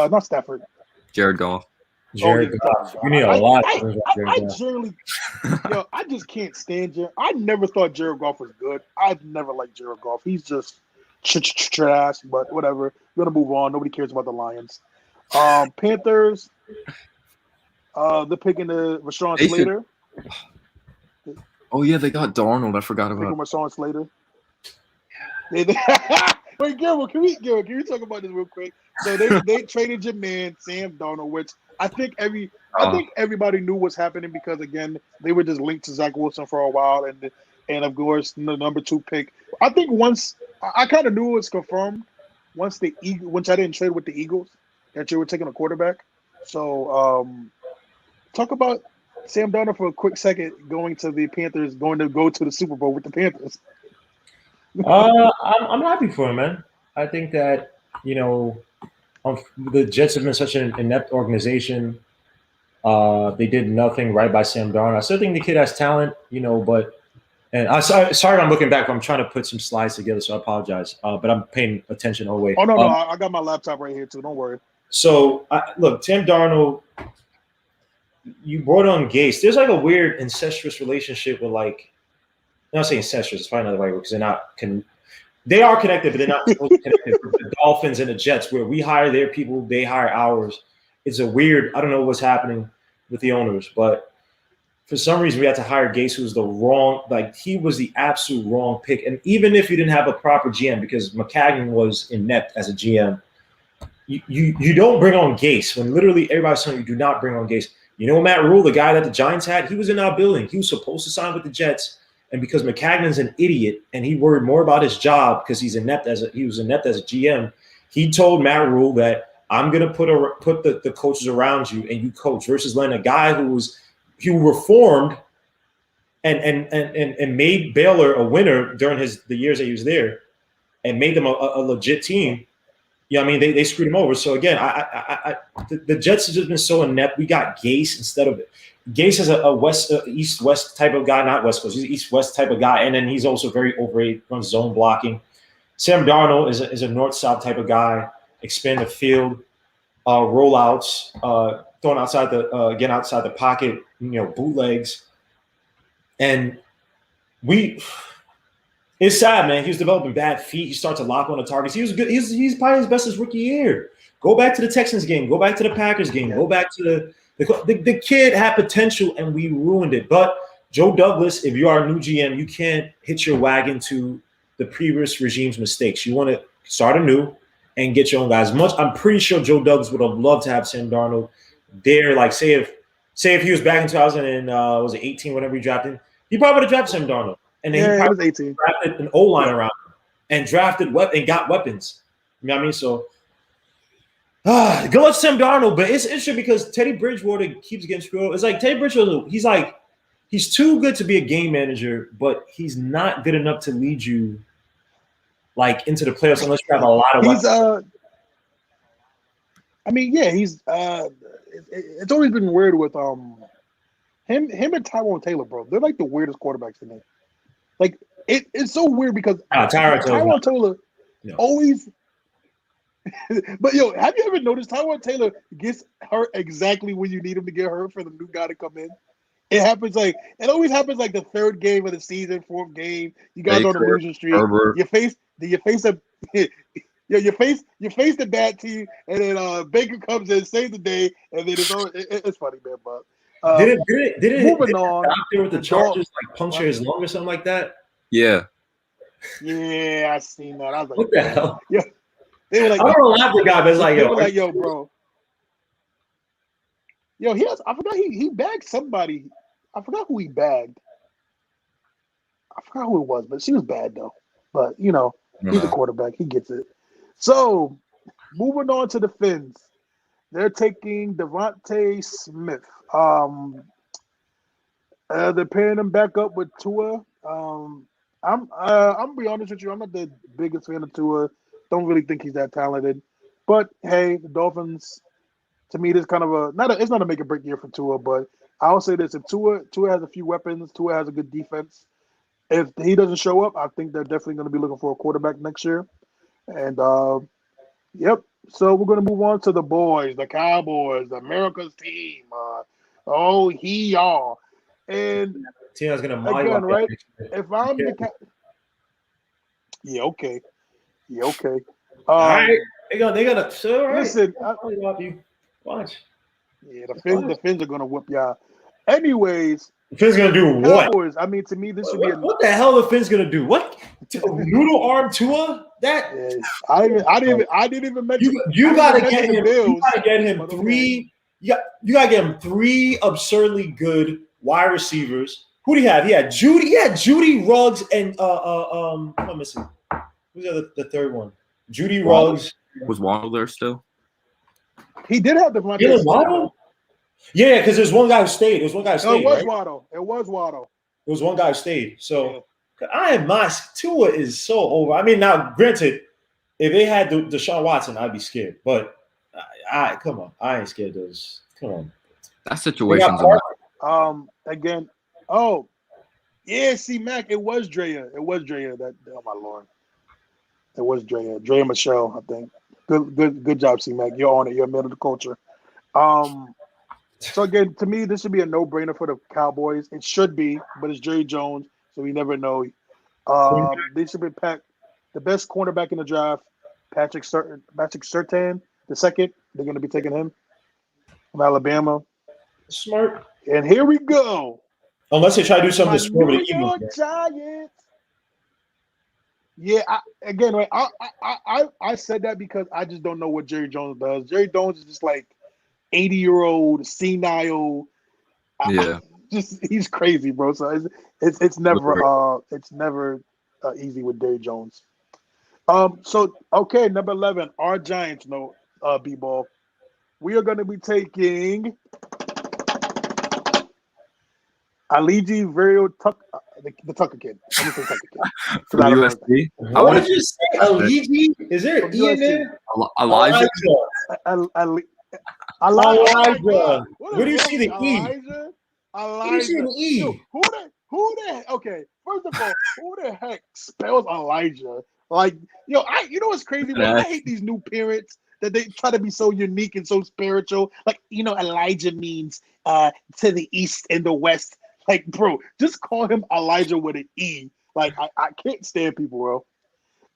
Speaker 4: Not Stafford.
Speaker 3: Jared Goff.
Speaker 2: Jared Goff. You need a lot of things like Jared
Speaker 4: I
Speaker 2: Goff.
Speaker 4: generally, I just can't stand Jared. I never thought Jared Goff was good. I've never liked Jared Goff. He's just trash, but whatever. We're gonna move on. Nobody cares about the Lions. Panthers. They're picking the Rashawn
Speaker 3: They should-
Speaker 4: Slater.
Speaker 3: Oh yeah, they got Darnold. I forgot
Speaker 4: Picking
Speaker 3: about.
Speaker 4: Rashawn Slater. Wait, Gilbert, can we talk about this real quick? So they traded your man Sam Darnold, which I think everybody knew what's happening because again they were just linked to Zach Wilson for a while, and of course the number 2 pick. I think once I kind of knew it was confirmed once I didn't trade with the Eagles that you were taking a quarterback. So talk about Sam Darnold for a quick second going to the Panthers, going to go to the Super Bowl with the Panthers.
Speaker 2: I'm happy for him, man. I think that the Jets have been such an inept organization. They did nothing right by Sam Darnold. I still think the kid has talent, and I'm sorry I'm looking back. I'm trying to put some slides together, so I apologize. But I'm paying attention all the way.
Speaker 4: Oh no, I got my laptop right here too. Don't worry.
Speaker 2: So look, Sam Darnold, you brought on Gase. There's like a weird incestuous relationship with I'm not saying incestuous, it's probably not the right word because they're not they are connected, but they're not supposed to be connected. The Dolphins and the Jets, where we hire their people, they hire ours. It's a weird, I don't know what's happening with the owners, but for some reason we had to hire Gase, who was he was the absolute wrong pick. And even if you didn't have a proper GM, because McCagnon was inept as a GM, you don't bring on Gase when literally everybody's telling you do not bring on Gase. You know Matt Rule, the guy that the Giants had, he was in our building. He was supposed to sign with the Jets. And because McCagnon's an idiot and he worried more about his job because he was inept as a GM, he told Matt Rule that I'm going to put the coaches around you and you coach versus letting a guy who reformed and made Baylor a winner during the years that he was there and made them a legit team. They screwed him over. So again, the Jets have just been so inept. We got Gase instead of it. Gase is a east-west type of guy, not West Coast. He's an east-west type of guy, and then he's also very overrated, runs zone blocking. Sam Darnold is a north-south type of guy, expand the field, rollouts, throwing outside the pocket, bootlegs. And it's sad, man. He was developing bad feet. He started to lock on the targets. He was good. He's probably his best his rookie year. Go back to the Texans game. Go back to the Packers game. Go back to the kid had potential, and we ruined it. But Joe Douglas, if you are a new GM, you can't hitch your wagon to the previous regime's mistakes. You want to start anew and get your own guys. I'm pretty sure Joe Douglas would have loved to have Sam Darnold there. Like say if he was back in 2018, whenever he drafted him, he probably would have drafted Sam Darnold. And then he
Speaker 4: was 18.
Speaker 2: Drafted an O-line around him and drafted and got weapons. You know what I mean? So good luck to Sam Darnold, but it's interesting because Teddy Bridgewater keeps getting screwed. It's like Teddy Bridgewater, he's too good to be a game manager, but he's not good enough to lead you into the playoffs unless you have a lot of weapons.
Speaker 4: It's always been weird with him and Taiwan Taylor, bro. They're like the weirdest quarterbacks to me. Like it's so weird because Taiwan Taylor always. But have you ever noticed Taiwan Taylor gets hurt exactly when you need him to get hurt for the new guy to come in? It always happens like the third game of the season, fourth game. You guys on the losing streak. You face the bad team, and then Baker comes in, saves the day, and then it's funny, man. But
Speaker 2: did it
Speaker 4: moving on
Speaker 2: out there with the Chargers puncture his lung or something like that?
Speaker 3: Yeah.
Speaker 4: Yeah, I seen that. I was like,
Speaker 2: what the hell?
Speaker 4: Yeah. They were like,
Speaker 2: I don't know laugh the guy, but it's like,
Speaker 4: yo, bro. Yo, I forgot he bagged somebody. I forgot who he bagged. I forgot who it was, but she was bad though. But he's a quarterback. He gets it. So, moving on to the Finns. They're taking Devonta Smith. They're pairing him back up with Tua. I'm gonna be honest with you. I'm not the biggest fan of Tua. Don't really think he's that talented. But hey, the Dolphins. To me, this kind of it's not a make or break year for Tua. But I'll say this: if Tua has a few weapons, Tua has a good defense. If he doesn't show up, I think they're definitely going to be looking for a quarterback next year. And yep, So we're gonna move on to the boys, the Cowboys, America's team. Oh, he y'all. And
Speaker 2: Team that's gonna
Speaker 4: again,
Speaker 2: mollywop
Speaker 4: right?
Speaker 2: that.
Speaker 4: If I'm the yeah, okay. Yeah, okay.
Speaker 2: All right, they gonna. All right,
Speaker 4: Listen,
Speaker 2: mollywop you. Watch.
Speaker 4: yeah, the Finns are gonna whoop y'all. Anyways,
Speaker 2: The Finns gonna do what?
Speaker 4: Cowboys. I mean, to me, this should be
Speaker 2: What the hell the Finns gonna do? What? Noodle arm Tua? That
Speaker 4: yeah, I didn't even mention.
Speaker 2: you gotta get him.
Speaker 4: Bills,
Speaker 2: You gotta get him three. You gotta get him three absurdly good wide receivers. Who do you have? He had Judy. He had Judy Ruggs and I'm missing. Who's the third one? Judy Ruggs.
Speaker 3: Was Waddle there still?
Speaker 4: He did have Devonta Smith.
Speaker 2: Waddle? Yeah, because there's one guy who stayed. There was one guy who stayed.
Speaker 4: No, it was
Speaker 2: right?
Speaker 4: Waddle. It was Waddle.
Speaker 2: There was one guy who stayed. So Tua is so over. I mean, now granted, if they had Deshaun Watson, I'd be scared. But I come on, I ain't scared of those. Come on.
Speaker 3: That situation's
Speaker 4: Again. Oh, yeah. See, Mac. It was Drea. That. Oh my lord. It was Drea. Drea Michelle. I think. Good job, C Mac. You're on it. You're a middle of the culture. So again, to me, this should be a no-brainer for the Cowboys. It should be, but it's Jerry Jones, so we never know. They should be packed. The best cornerback in the draft, Patrick Surtain, the second. They're going to be taking him from Alabama.
Speaker 2: Smart.
Speaker 4: And here we go.
Speaker 2: Unless they try to do something to score with the Eagles.
Speaker 4: Giants. Yeah, I said that because I just don't know what Jerry Jones does. Jerry Jones is just like 80-year-old senile.
Speaker 3: Yeah,
Speaker 4: he's crazy, bro. So it's never easy with Jerry Jones. So okay, number 11, our Giants. No, B-ball. We are going to be taking Aliji Verio the Tucker kid. I'm gonna say Tucker kid.
Speaker 3: from USC.
Speaker 2: What did you say? Aliji? Is there an E in there?
Speaker 3: Elijah.
Speaker 4: Elijah.
Speaker 2: Where do you see the E?
Speaker 4: Elijah.
Speaker 2: Where do you see the E?
Speaker 4: Yo, who the okay, first of all, who the heck spells Elijah? Like, yo, you know what's crazy? I hate these new parents that they try to be so unique and so spiritual. Like, Elijah means to the east and the west. Like, bro, just call him Elijah with an E. Like, I can't stand people,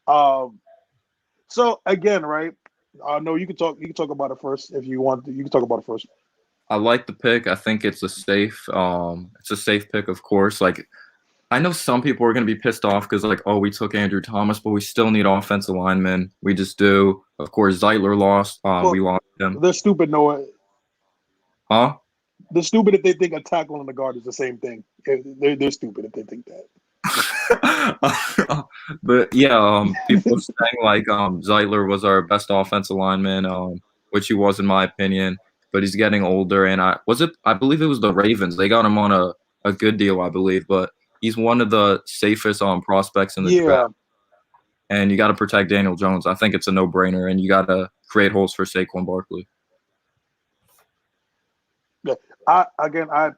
Speaker 4: bro. So again, right? No, you can talk about it first if you want. You can talk about it first.
Speaker 3: I like the pick. I think it's a safe pick, of course. Like, I know some people are going to be pissed off because, like, oh, we took Andrew Thomas, but we still need offensive linemen. We just do. Of course, Zeitler lost. We lost him.
Speaker 4: They're stupid, Noah.
Speaker 3: Huh?
Speaker 4: They're stupid if they think a tackle and a guard is the same thing. They're stupid if they think that.
Speaker 3: But yeah, people are saying like Zeitler was our best offensive lineman, which he was in my opinion. But he's getting older, and I believe it was the Ravens. They got him on a good deal, I believe. But he's one of the safest prospects in the draft. And you got to protect Daniel Jones. I think it's a no-brainer, and you got to create holes for Saquon Barkley.
Speaker 4: Yeah, I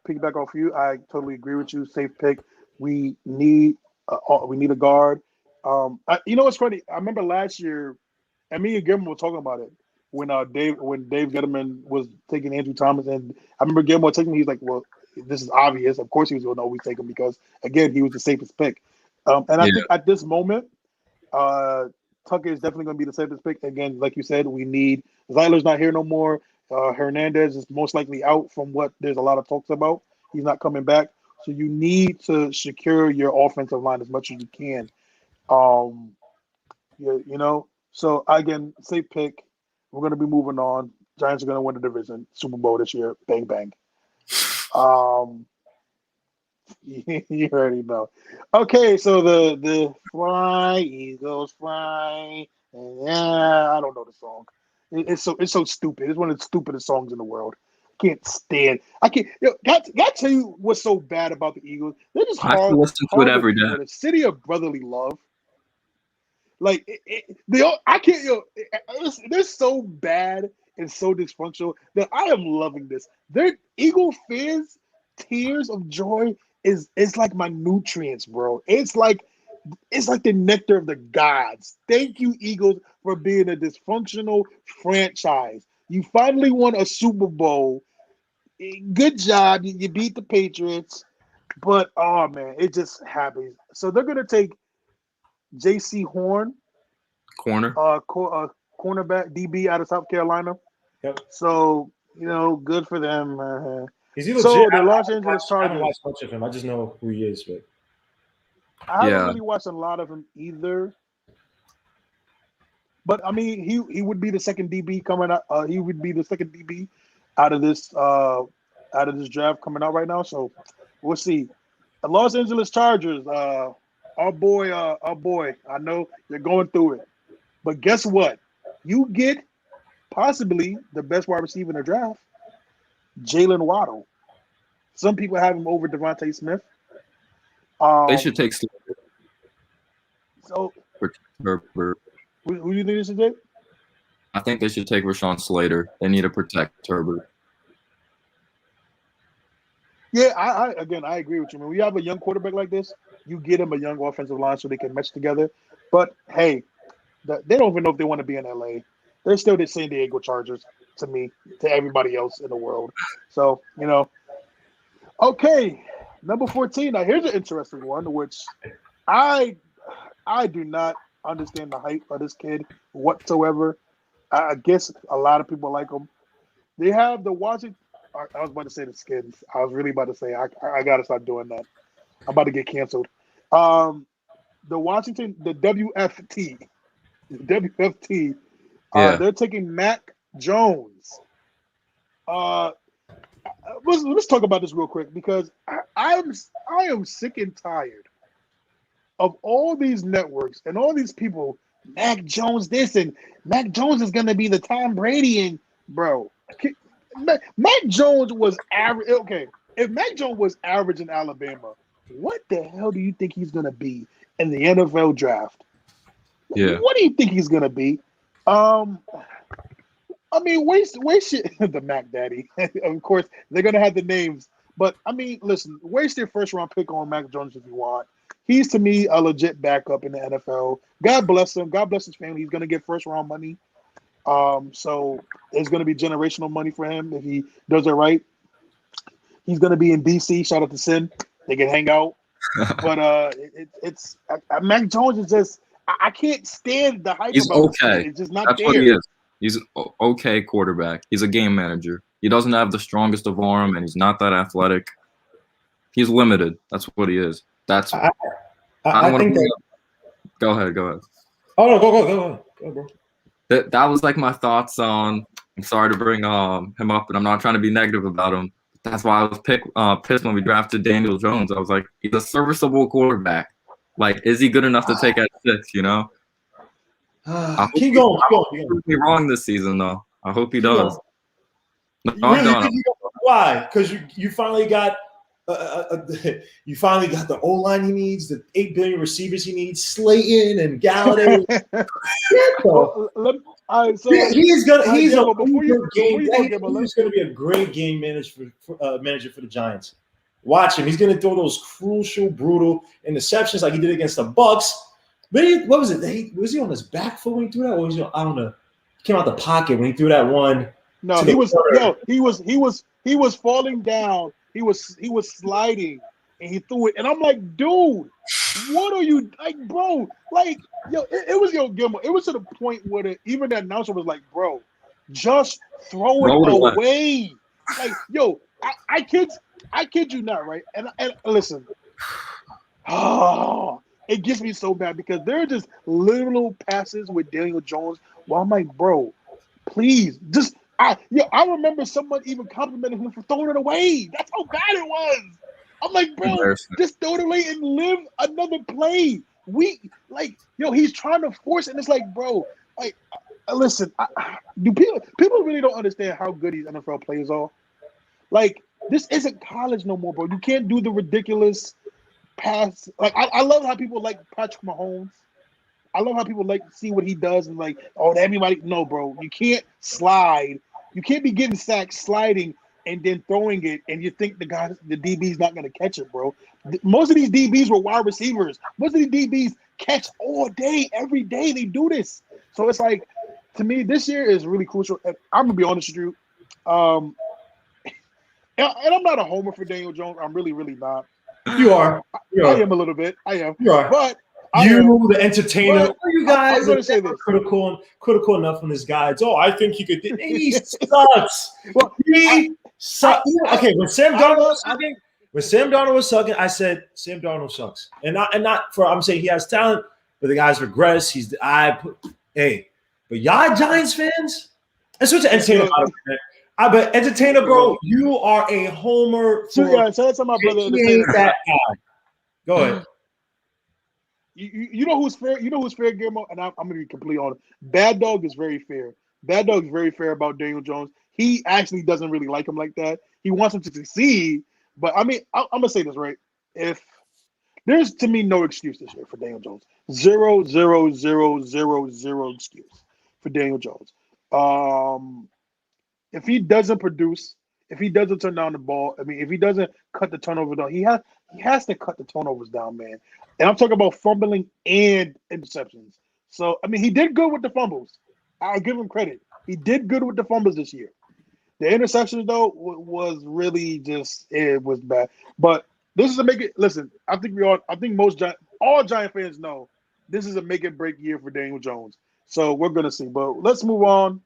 Speaker 4: piggyback off you. I totally agree with you. Safe pick. We need a guard. You know what's funny? I remember last year, and me and Gilmore were talking about it when Dave Gettleman was taking Andrew Thomas, and I remember Gilmore taking him. He's like, "Well, this is obvious. Of course, he was going to always take him because again, he was the safest pick." And I think at this moment, Tucker is definitely going to be the safest pick. Again, like you said, we need Zeitler's not here no more. Hernandez is most likely out from what there's a lot of talks about. He's not coming back. So you need to secure your offensive line as much as you can. So again, safe pick. We're going to be moving on. Giants are going to win the division, Super Bowl this year. Bang, bang. You already know. Okay, so the Fly Eagles Fly. Yeah, I don't know the song. It's so stupid. It's one of the stupidest songs in the world. Can't stand. I can't. Got to tell you what's so bad about the Eagles. They're just hard.
Speaker 3: I listen to it every day.
Speaker 4: The city of brotherly love. Like I can't. They're so bad and so dysfunctional that I am loving this. Their Eagle fans' tears of joy is like my nutrients, bro. It's like It's like the nectar of the gods. Thank you, Eagles, for being a dysfunctional franchise. You finally won a Super Bowl. Good job. You beat the Patriots. But, oh, man, it just happens. So they're going to take J.C. Horn,
Speaker 3: Corner.
Speaker 4: cornerback, DB out of South Carolina.
Speaker 2: Yep.
Speaker 4: So, good for them.
Speaker 2: Is he legit?
Speaker 4: So the Los Angeles
Speaker 2: I haven't
Speaker 4: Chargers.
Speaker 2: watched much of him. I just know who he is. But
Speaker 4: I haven't
Speaker 3: Yeah.
Speaker 4: really watched a lot of him either. But I mean, he would be the second DB coming out. He would be the second DB out of this draft coming out right now. So we'll see. The Los Angeles Chargers, our boy. I know you're going through it, but guess what? You get possibly the best wide receiver in the draft, Jalen Waddle. Some people have him over Devonta Smith.
Speaker 3: They should take
Speaker 4: So
Speaker 3: Herbert.
Speaker 4: who do you think they should take?
Speaker 3: I think they should take Rashawn Slater. They need to protect Herbert.
Speaker 4: Yeah, I agree with you. When you have a young quarterback like this, you get him a young offensive line so they can mesh together. But hey, they don't even know if they want to be in LA. They're still the San Diego Chargers to me, to everybody else in the world. So, Okay, number 14. Now here's an interesting one, which I do not understand the hype of this kid whatsoever. I guess a lot of people like him. They have the Washington. I was about to say the Skins. I was really about to say I gotta stop doing that. I'm about to get canceled. The Washington, the WFT.
Speaker 3: Yeah.
Speaker 4: They're taking Mac Jones. Let's talk about this real quick because I am sick and tired of all these networks and all these people. Mac Jones this and Mac Jones is gonna be the Tom Brady and bro. Mac Jones was average. Okay, if Mac Jones was average in Alabama, what the hell do you think he's gonna be in the NFL draft?
Speaker 3: Yeah.
Speaker 4: What do you think he's gonna be? I mean, waste the Mac Daddy. Of course, they're gonna have the names, but I mean, listen, waste your first round pick on Mac Jones if you want. He's to me a legit backup in the NFL. God bless him. God bless his family. He's gonna get first round money. So it's gonna be generational money for him if he does it right. He's gonna be in DC. Shout out to Sin. They can hang out. But it's Mac Jones is just I can't stand the hype.
Speaker 3: He's
Speaker 4: about
Speaker 3: okay.
Speaker 4: It's just not
Speaker 3: That's
Speaker 4: there.
Speaker 3: what he is. He's an okay quarterback. He's a game manager. He doesn't have the strongest of arm, and he's not that athletic. He's limited. That's what he is. That's. I think that. Go ahead.
Speaker 2: Oh no, go, bro.
Speaker 3: That was like my thoughts on. I'm sorry to bring him up, and I'm not trying to be negative about him. That's why I was pissed when we drafted Daniel Jones. I was like, he's a serviceable quarterback. Like, is he good enough to take at 6?
Speaker 2: Keep going.
Speaker 3: I hope he'll be wrong this season, though. I hope he does. No,
Speaker 2: why? Because you finally got the O line he needs, the 8 billion receivers he needs, Slayton and Galladay. He's gonna be a great game manager for the Giants. Watch him. He's gonna throw those crucial, brutal interceptions like he did against the Bucs. But what was it? Was he on his back foot when he threw that? Or was he, I don't know. He came out the pocket when he threw that one.
Speaker 4: No, he was falling down. He was sliding and he threw it. And I'm like, dude, what are you like, bro? Like, it was Gilmore. It was to the point where even the announcer was like, bro, just throw it away. Like, I kid you not, right? And listen, it gets me so bad because there are just little passes with Daniel Jones. Well, I'm like, bro, please, just I remember someone even complimenting him for throwing it away. That's how bad it was. I'm like, bro, just throw it away and live another play. He's trying to force it. And it's like, bro, like, listen, do people really don't understand how good these NFL players are? Like, this isn't college no more, bro. You can't do the ridiculous pass. Like, I love how people like Patrick Mahomes. I love how people like to see what he does and like, everybody. No, bro, you can't slide. You can't be getting sacked sliding and then throwing it, and you think the DB's not going to catch it, bro. Most of these DBs were wide receivers. Most of these DBs catch all day, every day. They do this. So it's like, to me, this year is really crucial. And I'm going to be honest with you. And I'm not a homer for Daniel Jones. I'm really, really not.
Speaker 2: You are.
Speaker 4: I am a little bit. I am.
Speaker 2: You are.
Speaker 4: But
Speaker 2: the entertainer. You guys
Speaker 4: I'm going to say this.
Speaker 2: critical enough on this guy. It's, I think he could. He sucks.
Speaker 4: Well,
Speaker 2: he sucks. Okay, when Sam Darnold was sucking, I said Sam Darnold sucks, and not for I'm saying he has talent, but the guy's regressed. But y'all Giants fans, and switch to entertainer. But entertainer, bro, you are a homer.
Speaker 4: Shout out to my brother.
Speaker 2: That guy. Go ahead.
Speaker 4: You know who's fair? You know who's fair, Guillermo? And I'm going to be completely honest. Bad Dog is very fair. Bad Dog is very fair about Daniel Jones. He actually doesn't really like him like that. He wants him to succeed. But, I mean, I'm going to say this, right? If there's, to me, no excuse this year for Daniel Jones. Zero excuse for Daniel Jones. If he doesn't produce, if he doesn't turn down the ball, I mean, if he doesn't cut the turnovers down, he has to cut the turnovers down, man. And I'm talking about fumbling and interceptions. So, I mean, he did good with the fumbles. I'll give him credit. He did good with the fumbles this year. The interceptions, though, was really just, it was bad. But this is a make it, listen, I think all Giant fans know this is a make it break year for Daniel Jones. So we're going to see. But let's move on.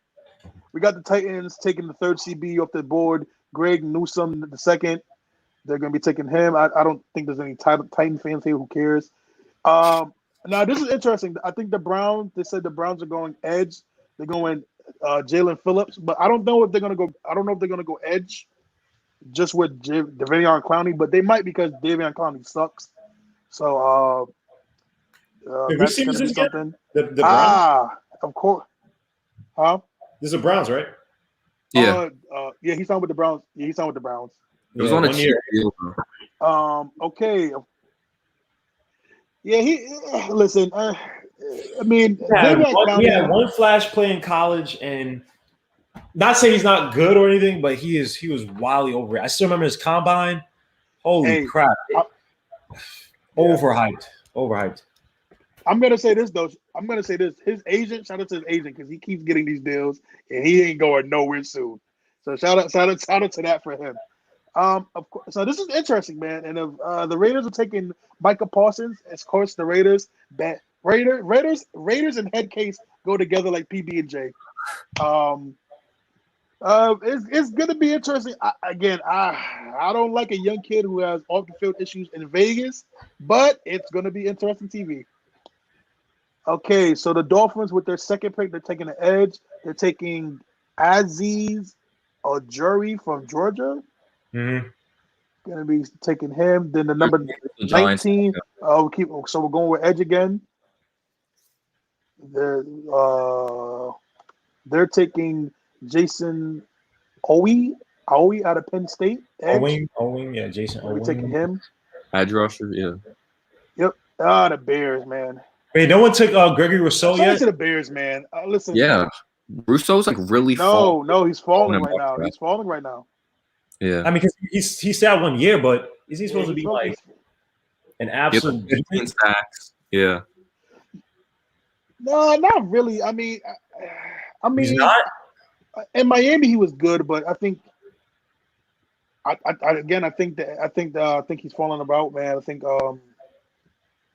Speaker 4: We got the Titans taking the third CB off the board. Greg Newsome the second. They're going to be taking him. I don't think there's any Titan fans here. Who cares? Now, this is interesting. I think they said the Browns are going edge. They're going Jalen Phillips. But I don't know if they're going to go – I don't know if they're going to go edge just with Davion Clowney. But they might because Davion Clowney sucks. So that's going to be something.
Speaker 2: The Browns?
Speaker 4: Of course. Huh?
Speaker 2: This is the Browns, right?
Speaker 3: Yeah.
Speaker 4: Yeah, he signed with the Browns. Yeah, he signed with the Browns.
Speaker 3: It was on a cheap deal.
Speaker 4: Okay. Yeah, listen. I mean,
Speaker 2: he had one flash play in college, and not saying he's not good or anything, but he was wildly over it. I still remember his combine. Holy crap! Overhyped.
Speaker 4: I'm gonna say this though. His agent, shout out to his agent because he keeps getting these deals and he ain't going nowhere soon. So shout out to that for him. Of course. So this is interesting, man. And if the Raiders are taking Micah Parsons, of course the Raiders and head case go together like PB and J. It's gonna be interesting. I don't like a young kid who has off the field issues in Vegas, but it's gonna be interesting TV. Okay, so the Dolphins with their second pick, they're taking the edge. They're taking Azeez Ojulari from Georgia.
Speaker 2: Mm-hmm.
Speaker 4: Gonna be taking him. Then the number 19. So we're going with edge again. They're taking Jason Owe out of Penn State. Edge.
Speaker 2: Owen, yeah, Jason Owen.
Speaker 4: We're taking him.
Speaker 3: Edge rusher, yeah.
Speaker 4: Yep. The Bears, man.
Speaker 2: Wait, no one took Gregory Rousseau yet?
Speaker 4: To the Bears, man. Listen.
Speaker 3: Yeah. Rousseau's like really
Speaker 4: No, he's falling right now. He's falling right now.
Speaker 3: Yeah.
Speaker 2: I mean, because he's still out 1 year, but is he supposed to be like an absolute
Speaker 3: sacks? Yeah.
Speaker 4: No, not really. I mean,
Speaker 2: he's not.
Speaker 4: In Miami, he was good, but I think, I think he's falling about, man. I think,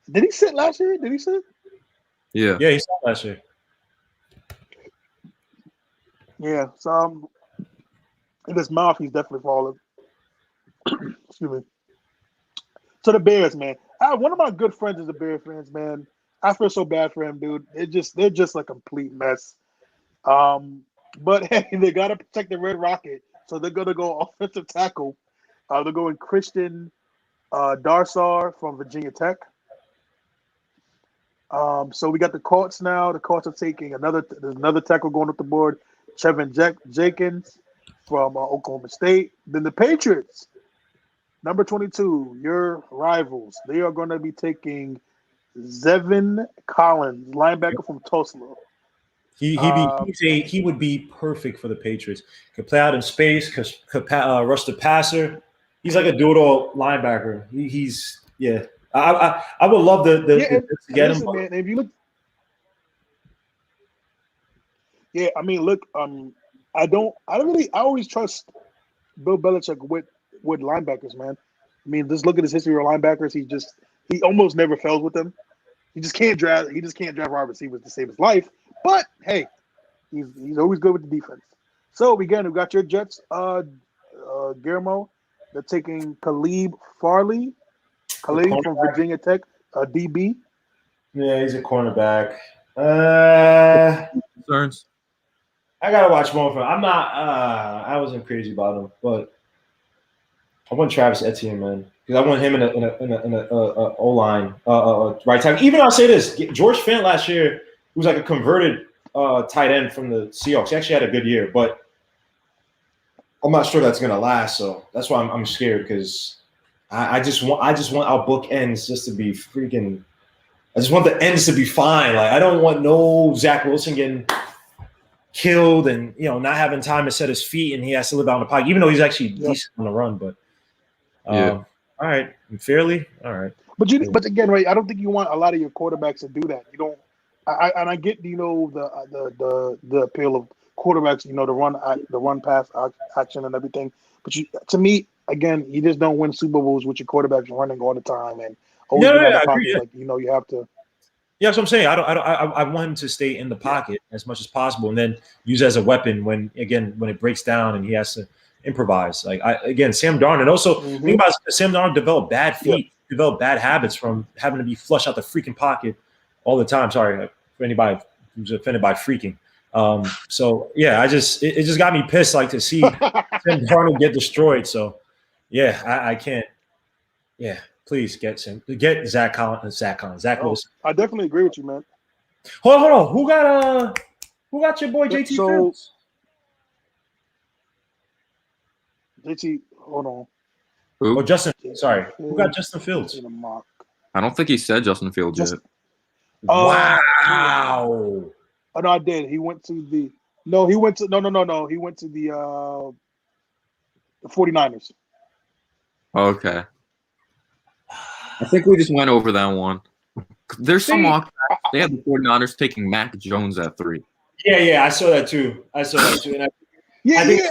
Speaker 4: did he sit last year? Did he sit?
Speaker 3: Yeah.
Speaker 2: Yeah, he sat last year.
Speaker 4: Yeah. So, in his mouth, he's definitely falling. Excuse me. So the Bears, man. One of my good friends is a Bears fans, man. I feel so bad for him, dude. They're just a complete mess. But hey, they gotta protect the Red Rocket, so they're gonna go offensive tackle. They're going Christian Darsar from Virginia Tech. So we got the Colts now. The Colts are taking there's another tackle going up the board, Trevin Jenkins from Oklahoma State. Then the Patriots, number 22, your rivals. They are going to be taking Zevin Collins, linebacker from Tulsa.
Speaker 2: He would be perfect for the Patriots. Could play out in space, could rush the passer. He's like a doodle linebacker. He's yeah. I would love the to get him.
Speaker 4: Listen, man, if you look, yeah, I mean, look, I always trust Bill Belichick with linebackers, man. I mean, just look at his history of linebackers. He almost never fails with them. He just can't draft wide receivers to save his life. But hey, he's always good with the defense. So again, we got your Jets, Guillermo. They're taking Khalid Farley from Virginia Tech, DB.
Speaker 2: Yeah, he's a cornerback.
Speaker 3: Concerns.
Speaker 2: I gotta watch more of him. I'm not. I wasn't crazy about him, but I want Travis Etienne, man, because I want him in a O line, right tackle. Even I'll say this: George Fant last year was like a converted tight end from the Seahawks. He actually had a good year, but I'm not sure that's gonna last. So that's why I'm scared, because I just want our book ends just to be freaking. I just want the ends to be fine. Like, I don't want no Zach Wilson getting killed and not having time to set his feet and he has to live out in the pocket, even though he's actually decent on the run. But all right, fairly, all right.
Speaker 4: But again, right? I don't think you want a lot of your quarterbacks to do that. You don't. I get the appeal of quarterbacks. The run pass action and everything. But to me, again, you just don't win Super Bowls with your quarterbacks running all the time and always in the pocket. Like you have to.
Speaker 2: Yeah, that's what I'm saying. I want him to stay in the pocket as much as possible, and then use it as a weapon when it breaks down and he has to improvise. Like Sam Darnold. Also, think about it, Sam Darnold developed bad feet, developed bad habits from having to be flush out the freaking pocket all the time. Sorry for anybody who's offended by freaking. So yeah, it just got me pissed, like, to see Sam Darnold get destroyed. So yeah, I can't. Yeah. Please get Zach Wilson.
Speaker 4: I definitely agree with you, man.
Speaker 2: Hold on. Who got your boy JT Fields?
Speaker 4: JT, hold on.
Speaker 3: Who?
Speaker 2: Oh, Justin. Sorry. Who got Justin Fields?
Speaker 3: I don't think he said Justin Fields yet.
Speaker 2: Wow.
Speaker 4: Oh no, I did. He went to the no. He went to no. He went to the 49ers.
Speaker 3: Okay. I think we just went over that one. There's some mock. They had the 49ers taking Mac Jones at 3.
Speaker 2: Yeah, I saw that too. And I think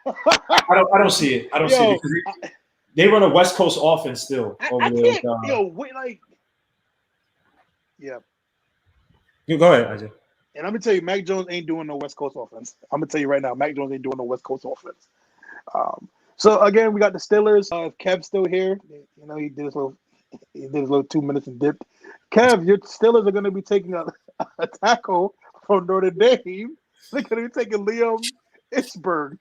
Speaker 2: I don't see it. I don't see it because they run a West Coast offense still over there.
Speaker 4: Yeah.
Speaker 2: You go ahead, Isaiah.
Speaker 4: And I'm gonna tell you, Mac Jones ain't doing no West Coast offense. I'm gonna tell you right now, Mac Jones ain't doing no West Coast offense. So again, we got the Steelers. Kev's still here. He did his little 2 minutes and dipped. Kev, your Steelers are going to be taking a tackle from Notre Dame. They're going to be taking Liam Ishburn.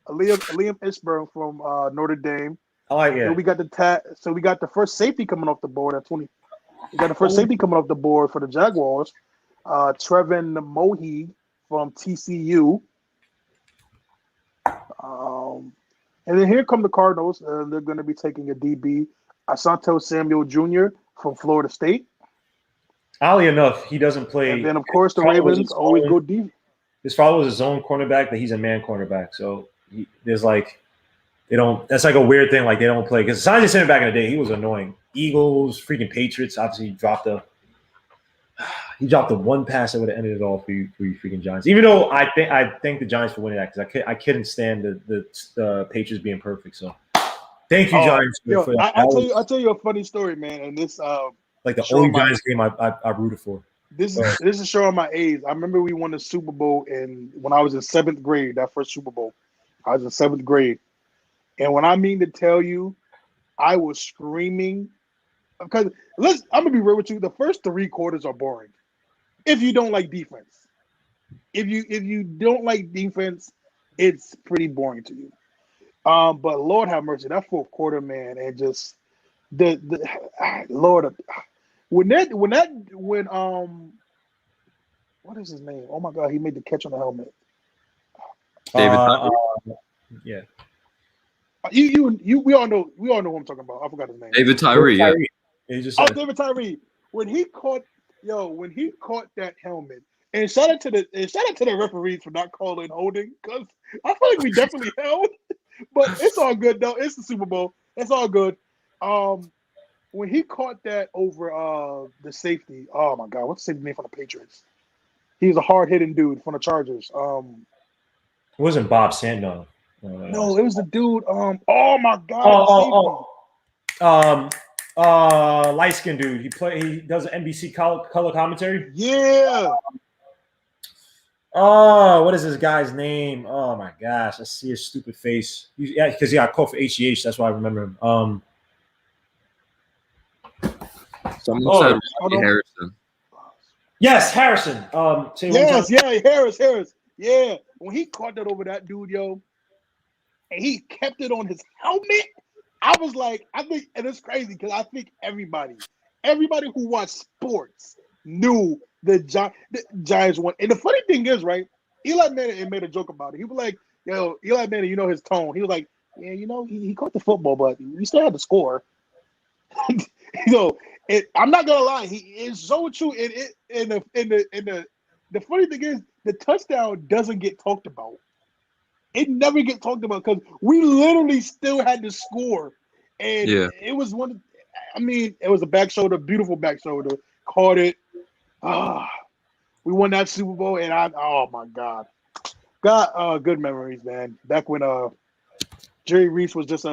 Speaker 4: Liam Ishburn from Notre Dame.
Speaker 2: I like it.
Speaker 4: So we got the first safety coming off the board at 20. We got the first safety coming off the board for the Jaguars. Trevin Mohe from TCU. And then here come the Cardinals. They're going to be taking a DB, Asante Samuel Jr. from Florida State.
Speaker 2: Oddly enough, he doesn't play.
Speaker 4: And then, of course, the Ravens always go deep.
Speaker 2: His father was his own cornerback, but he's a man cornerback. So there's like they don't. That's like a weird thing. Like they don't play because Asante Samuel back in the day, he was annoying. Eagles, freaking Patriots. Obviously, he dropped the one pass that would have ended it all for you freaking Giants. Even though I thank the Giants for winning that because I couldn't stand the Patriots being perfect. So thank you, Giants.
Speaker 4: I'll tell you a funny story, man. And this
Speaker 2: like the only Giants game I rooted for.
Speaker 4: This is showing my age. I remember we won the Super Bowl when I was in 7th grade. That first Super Bowl, I was in 7th grade, and when I mean to tell you, I was screaming because I'm gonna be real with you. The first 3 quarters are boring. If you don't like defense, if you don't like defense, it's pretty boring to you. But Lord have mercy, that 4th quarter, man, and just the Lord, when what is his name? Oh my God, he made the catch on the helmet.
Speaker 3: David.
Speaker 2: Yeah.
Speaker 4: We all know who I'm talking about. I forgot his name.
Speaker 3: David Tyree. Yeah.
Speaker 2: David
Speaker 4: Tyree. When he caught that helmet, And shout out to the referees for not calling holding, because I feel like we definitely held. But it's all good though. It's the Super Bowl. It's all good. When he caught that over the safety, oh my God, what's the safety name for the Patriots? He was a hard hitting dude from the Chargers.
Speaker 2: It wasn't Bob Sandon.
Speaker 4: No, it was the dude. Oh my God,
Speaker 2: light skinned dude. He does an NBC color commentary.
Speaker 4: Yeah.
Speaker 2: Oh, what is this guy's name? Oh my gosh, I see his stupid face. Yeah, because he got called for HGH. That's why I remember him.
Speaker 3: Someone said Robbie Harrison.
Speaker 2: Yes, Harrison.
Speaker 4: Harris. Yeah, when he caught that over that dude, yo, and he kept it on his helmet, I was like, I think, and it's crazy because I think everybody who watched sports knew the Giants won. And the funny thing is, right, Eli Manning made a joke about it. He was like, yo, Eli Manning, you know his tone. He was like, yeah, you know, he caught the football, but we still had to score. I'm not gonna lie, he is so true. And the funny thing is, the touchdown doesn't get talked about. It never gets talked about because we literally still had to score, and it was one. I mean, it was a back shoulder, beautiful back shoulder. Caught it. We won that Super Bowl, and oh my God, got good memories, man. Back when Jerry Reese was just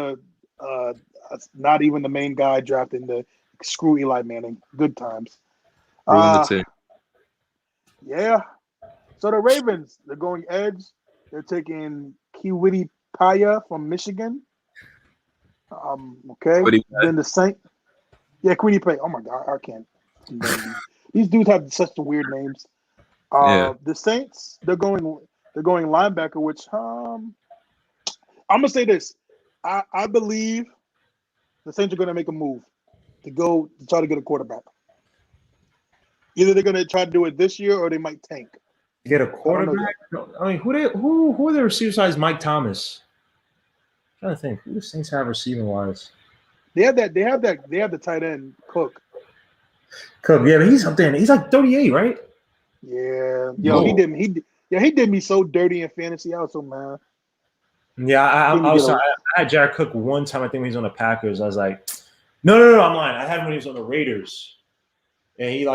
Speaker 4: not even the main guy drafting the screw Eli Manning. Good times. Yeah. So the Ravens, they're going edge. They're taking Kiwiti Paya from Michigan. Okay. Then the Saint. Yeah, Queenie Pay. Oh my God, I can't. These dudes have such weird names. The Saints, they're going linebacker, which I'm gonna say this. I believe the Saints are gonna make a move to try to get a quarterback. Either they're gonna try to do it this year or they might tank.
Speaker 2: Get a quarterback? I mean, who are the receiver sides? Mike Thomas. I'm trying to think. Who do the Saints have receiving wise?
Speaker 4: They have the tight end Cook.
Speaker 2: Yeah, but he's up there. He's like 38, right?
Speaker 4: Yeah. Yo, he did me so dirty in fantasy. I was so mad.
Speaker 2: Yeah, I had Jared Cook one time. I think when he was on the Packers. I was like, no, I'm lying. I had him when he was on the Raiders, and he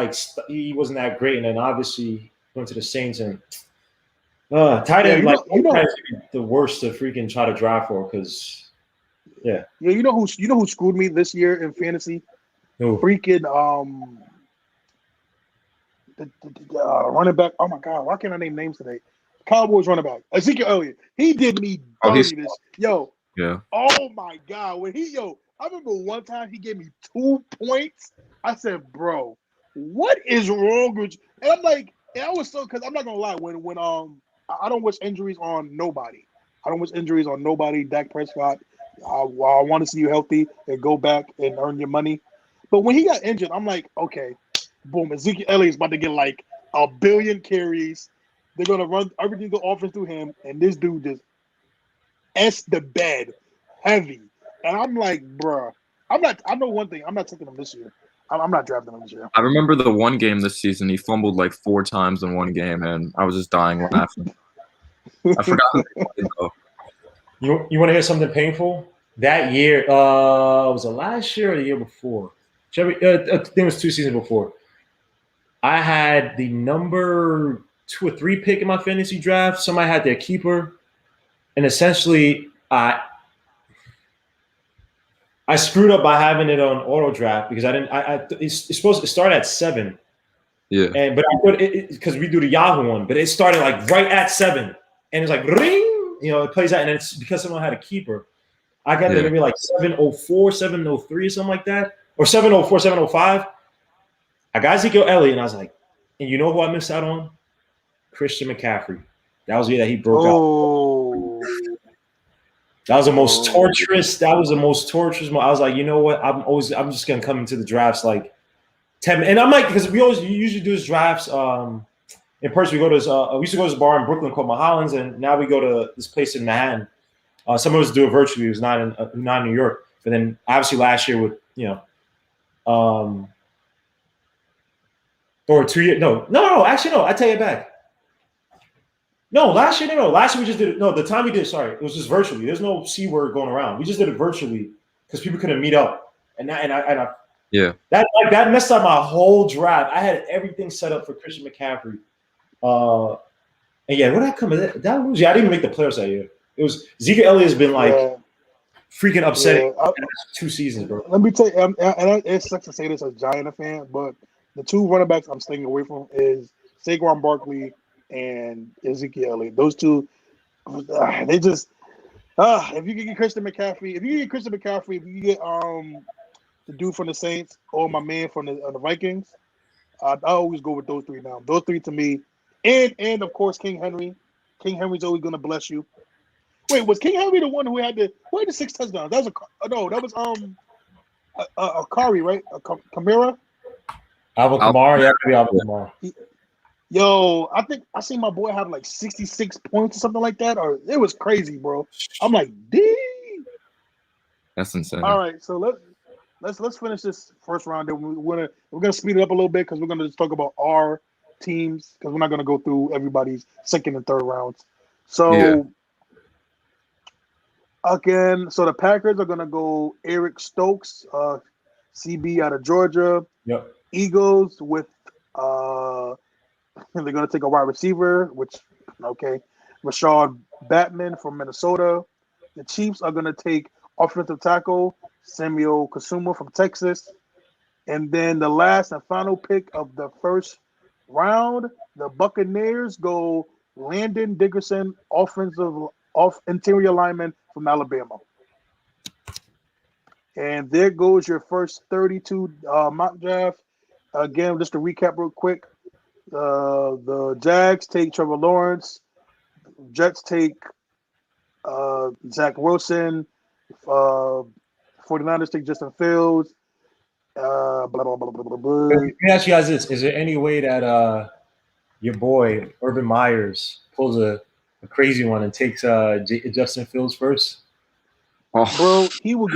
Speaker 2: wasn't that great. And then obviously went to the Saints and tight end the worst to freaking try to draft for because
Speaker 4: you know who screwed me this year in fantasy?
Speaker 2: Who?
Speaker 4: Freaking the running back. Oh my God, why can't I name names today? Cowboys running back Ezekiel Elliott. He did me dirty this. Yo. Yeah. Oh my God, I remember one time he gave me 2 points. I said, bro, what is wrong with you? And I'm like, and I was so, because I'm not gonna lie, when I don't wish injuries on nobody. Dak Prescott, I want to see you healthy and go back and earn your money. But when he got injured, I'm like, okay, boom, Ezekiel Elliott's about to get like 1 billion carries. They're gonna run everything the offense through him, and this dude just S the bed heavy. And I'm like, bruh, I know one thing, I'm not taking him this year. I'm not drafting him this year.
Speaker 3: I remember the one game this season, he fumbled like 4 times in one game, and I was just dying laughing. I forgot.
Speaker 2: You want to hear something painful? That year, was it last year or the year before? I think it was 2 seasons before. I had the number 2 or 3 pick in my fantasy draft. Somebody had their keeper, and essentially, I screwed up by having it on auto draft because I didn't. It's supposed to start at 7.
Speaker 3: Yeah.
Speaker 2: But I put it because we do the Yahoo one, but it started like right at 7, and it's like ring. It plays out, and it's because someone had a keeper. I got there maybe like 704, 703, or something like that, or 704, 705. I got Ezekiel Elliott, and I was like, and you know who I missed out on? Christian McCaffrey. That was the year that he broke out. That was the most torturous. That was the most torturous. I was like, you know what? I'm just gonna come into the drafts like 10. And I'm like, because we usually do this drafts in person. We used to go to this bar in Brooklyn called Mulholland's, and now we go to this place in Manhattan. Some of us do it virtually. It was not in New York. But then obviously last year with the Or 2 years. No. Actually, no. I take it back. No, last year, no. Last year we just did it. No, the time we did, sorry, it was just virtually. There's no C word going around. We just did it virtually because people couldn't meet up. That messed up my whole draft. I had everything set up for Christian McCaffrey. And yeah, what did I come? Did I lose? Yeah, I didn't even make the playoffs that year. It was Zeke Elliott has been like freaking upsetting the last 2 seasons, bro.
Speaker 4: Let me tell you, and it sucks to say this as a Giant fan, but the 2 running backs I'm staying away from is Saquon Barkley and Ezekiel Elliott. Those 2, they just if you can get Christian McCaffrey, if you get the dude from the Saints or my man from the Vikings, I always go with those 3 now. Those 3 to me, and of course King Henry. King Henry's always gonna bless you. Wait, was King Henry the one who had the 6 touchdowns? That was a Kari, right? A Kamara.
Speaker 2: Alvin Kamara, yeah, maybe Alvin Kamara.
Speaker 4: Yo, I think I seen my boy have like 66 points or something like that, or it was crazy, bro. I'm like, dang.
Speaker 3: That's insane.
Speaker 4: All right, so let's finish this first round. Then we're gonna speed it up a little bit because we're gonna just talk about our teams because we're not gonna go through everybody's second and third rounds. So again, so the Packers are gonna go Eric Stokes, CB out of Georgia.
Speaker 2: Yep.
Speaker 4: Eagles with they're gonna take a wide receiver, which Rashad Batman from Minnesota. The Chiefs are gonna take offensive tackle Samuel Kasuma from Texas. And then the last and final pick of the first round, the Buccaneers go Landon Dickerson, interior lineman from Alabama. And there goes your first 32 mock draft. Again, just to recap real quick, the Jags take Trevor Lawrence, Jets take Zach Wilson, 49ers take Justin Fields. Blah, blah, blah, blah, blah, blah.
Speaker 2: Let me ask you guys this: is there any way that your boy Urban Myers pulls a crazy one and takes Justin Fields first?
Speaker 3: Oh,
Speaker 4: Bro, he will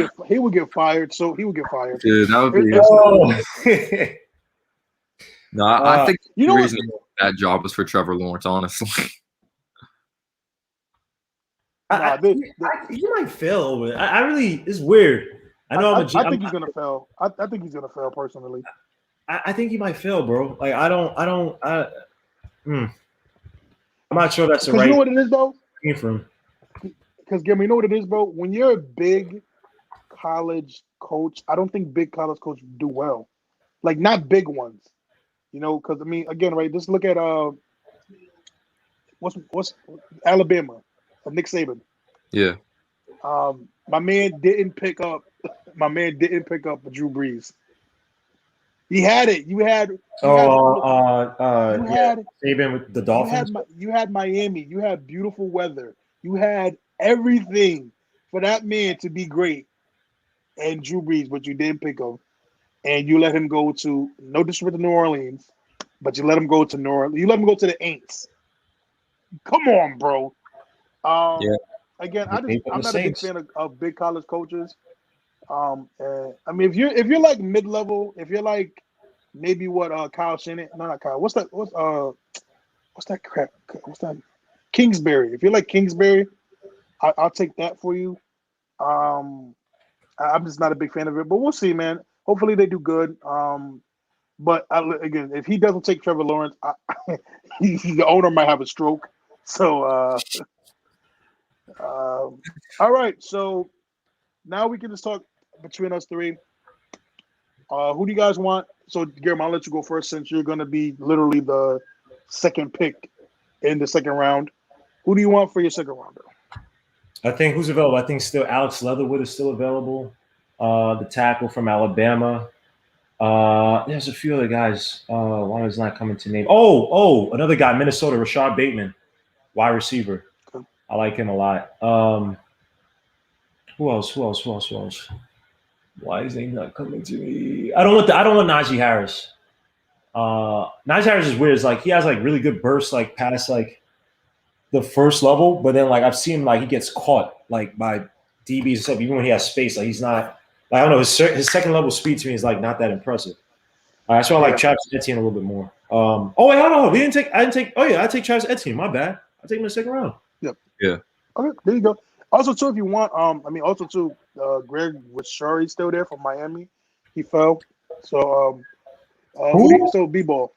Speaker 4: get fired. So he will get fired.
Speaker 3: dude, that would be. No, I think the reason that job was for Trevor Lawrence, honestly.
Speaker 2: You might fail over it. I really, it's weird. I know
Speaker 4: I think he's gonna fail. I think he's gonna fail personally.
Speaker 2: I think he might fail, bro. Like I'm not sure that's the right.
Speaker 4: You know what it is though?
Speaker 2: For him.
Speaker 4: Because you know what it is, bro. When you're a big college coach, I don't think big college coaches do well. Like not big ones, you know. Because I mean, again, right? Just look at what's Alabama, Nick Saban.
Speaker 3: Yeah.
Speaker 4: My man didn't pick up Drew Brees. He had it. You had
Speaker 2: Saban with the Dolphins.
Speaker 4: You had Miami. You had beautiful weather. You had everything for that man to be great. And Drew Brees, but you didn't pick him. And you let him go to, no disrespect to New Orleans, but you let him go to New Orleans. You let him go to the Aints. Come on, bro. Again, I'm not a big fan of big college coaches. And I mean, if you're like mid-level, if you're like maybe what Kyle Shannon, no, not Kyle. What's that crap? What's that? Kingsbury. If you're like Kingsbury, I'll take that for you. I'm just not a big fan of it, but we'll see, man. Hopefully they do good. But again, if he doesn't take Trevor Lawrence, the owner might have a stroke. So, all right. So now we can just talk between us three. Who do you guys want? So, Guillermo, I'll let you go first since you're going to be literally the second pick in the second round. Who do you want for your second rounder?
Speaker 2: I think who's available? I think still Alex Leatherwood is still available. The tackle from Alabama. There's a few other guys. One is not coming to name. Oh, another guy, Minnesota, Rashad Bateman, wide receiver.
Speaker 4: Okay.
Speaker 2: I like him a lot. Who else? Why is he not coming to me? I don't want Najee Harris. Najee Harris is weird. It's like he has like really good bursts, like past like the first level, but then like I've seen like he gets caught like by DBs and stuff. Even when he has space, like he's not. Like, I don't know. His second level speed to me is like not that impressive. That's why I like Travis Etienne a little bit more. Oh wait, hold on. We didn't take. I didn't take. Oh yeah, I take Travis Etienne. My bad. I take him in the second round.
Speaker 4: Yep.
Speaker 3: Yeah.
Speaker 4: Okay, there you go. Also, too, if you want, also too, Greg was sure he's still there from Miami. He fell. So, so B-ball.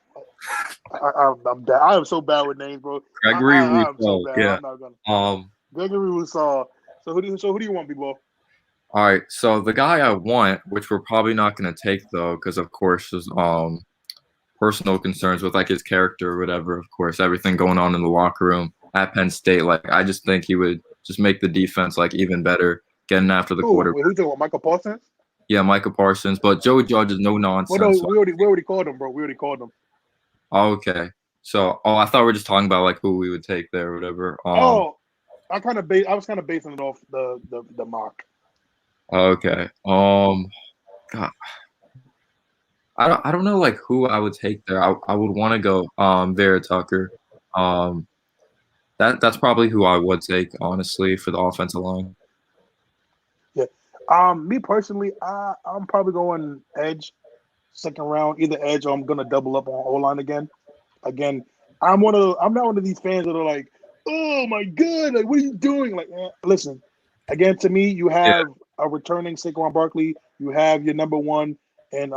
Speaker 4: I'm bad. I am so bad with names, bro.
Speaker 3: Gregory
Speaker 4: I'm so
Speaker 3: Rousseau.
Speaker 4: bad.
Speaker 3: Yeah.
Speaker 4: I'm not gonna. Gregory Rousseau. So who do you want, B-ball?
Speaker 3: All right. So the guy I want, which we're probably not going to take though, because of course there's personal concerns with like his character or whatever. Of course, everything going on in the locker room at Penn State. Like I just think he would just make the defense like even better, getting after the quarterback.
Speaker 4: Who's talking about? Michael Parsons?
Speaker 3: Yeah, Micah Parsons. But Joey Judge is no nonsense.
Speaker 4: Well, no, we already called him, bro. We already called him.
Speaker 3: Okay. So, I thought we were just talking about like who we would take there or whatever.
Speaker 4: I was kind of basing it off the mock.
Speaker 3: Okay. God. I don't know like who I would take there. I would want to go Vera Tucker. That's probably who I would take, honestly, for the offensive line.
Speaker 4: Yeah. Me personally, I'm probably going edge, second round, either edge or I'm gonna double up on O-line again. Again, I'm not one of these fans that are like, oh my god, like what are you doing? Like, listen, again, to me, you have a returning Saquon Barkley, you have your number one, and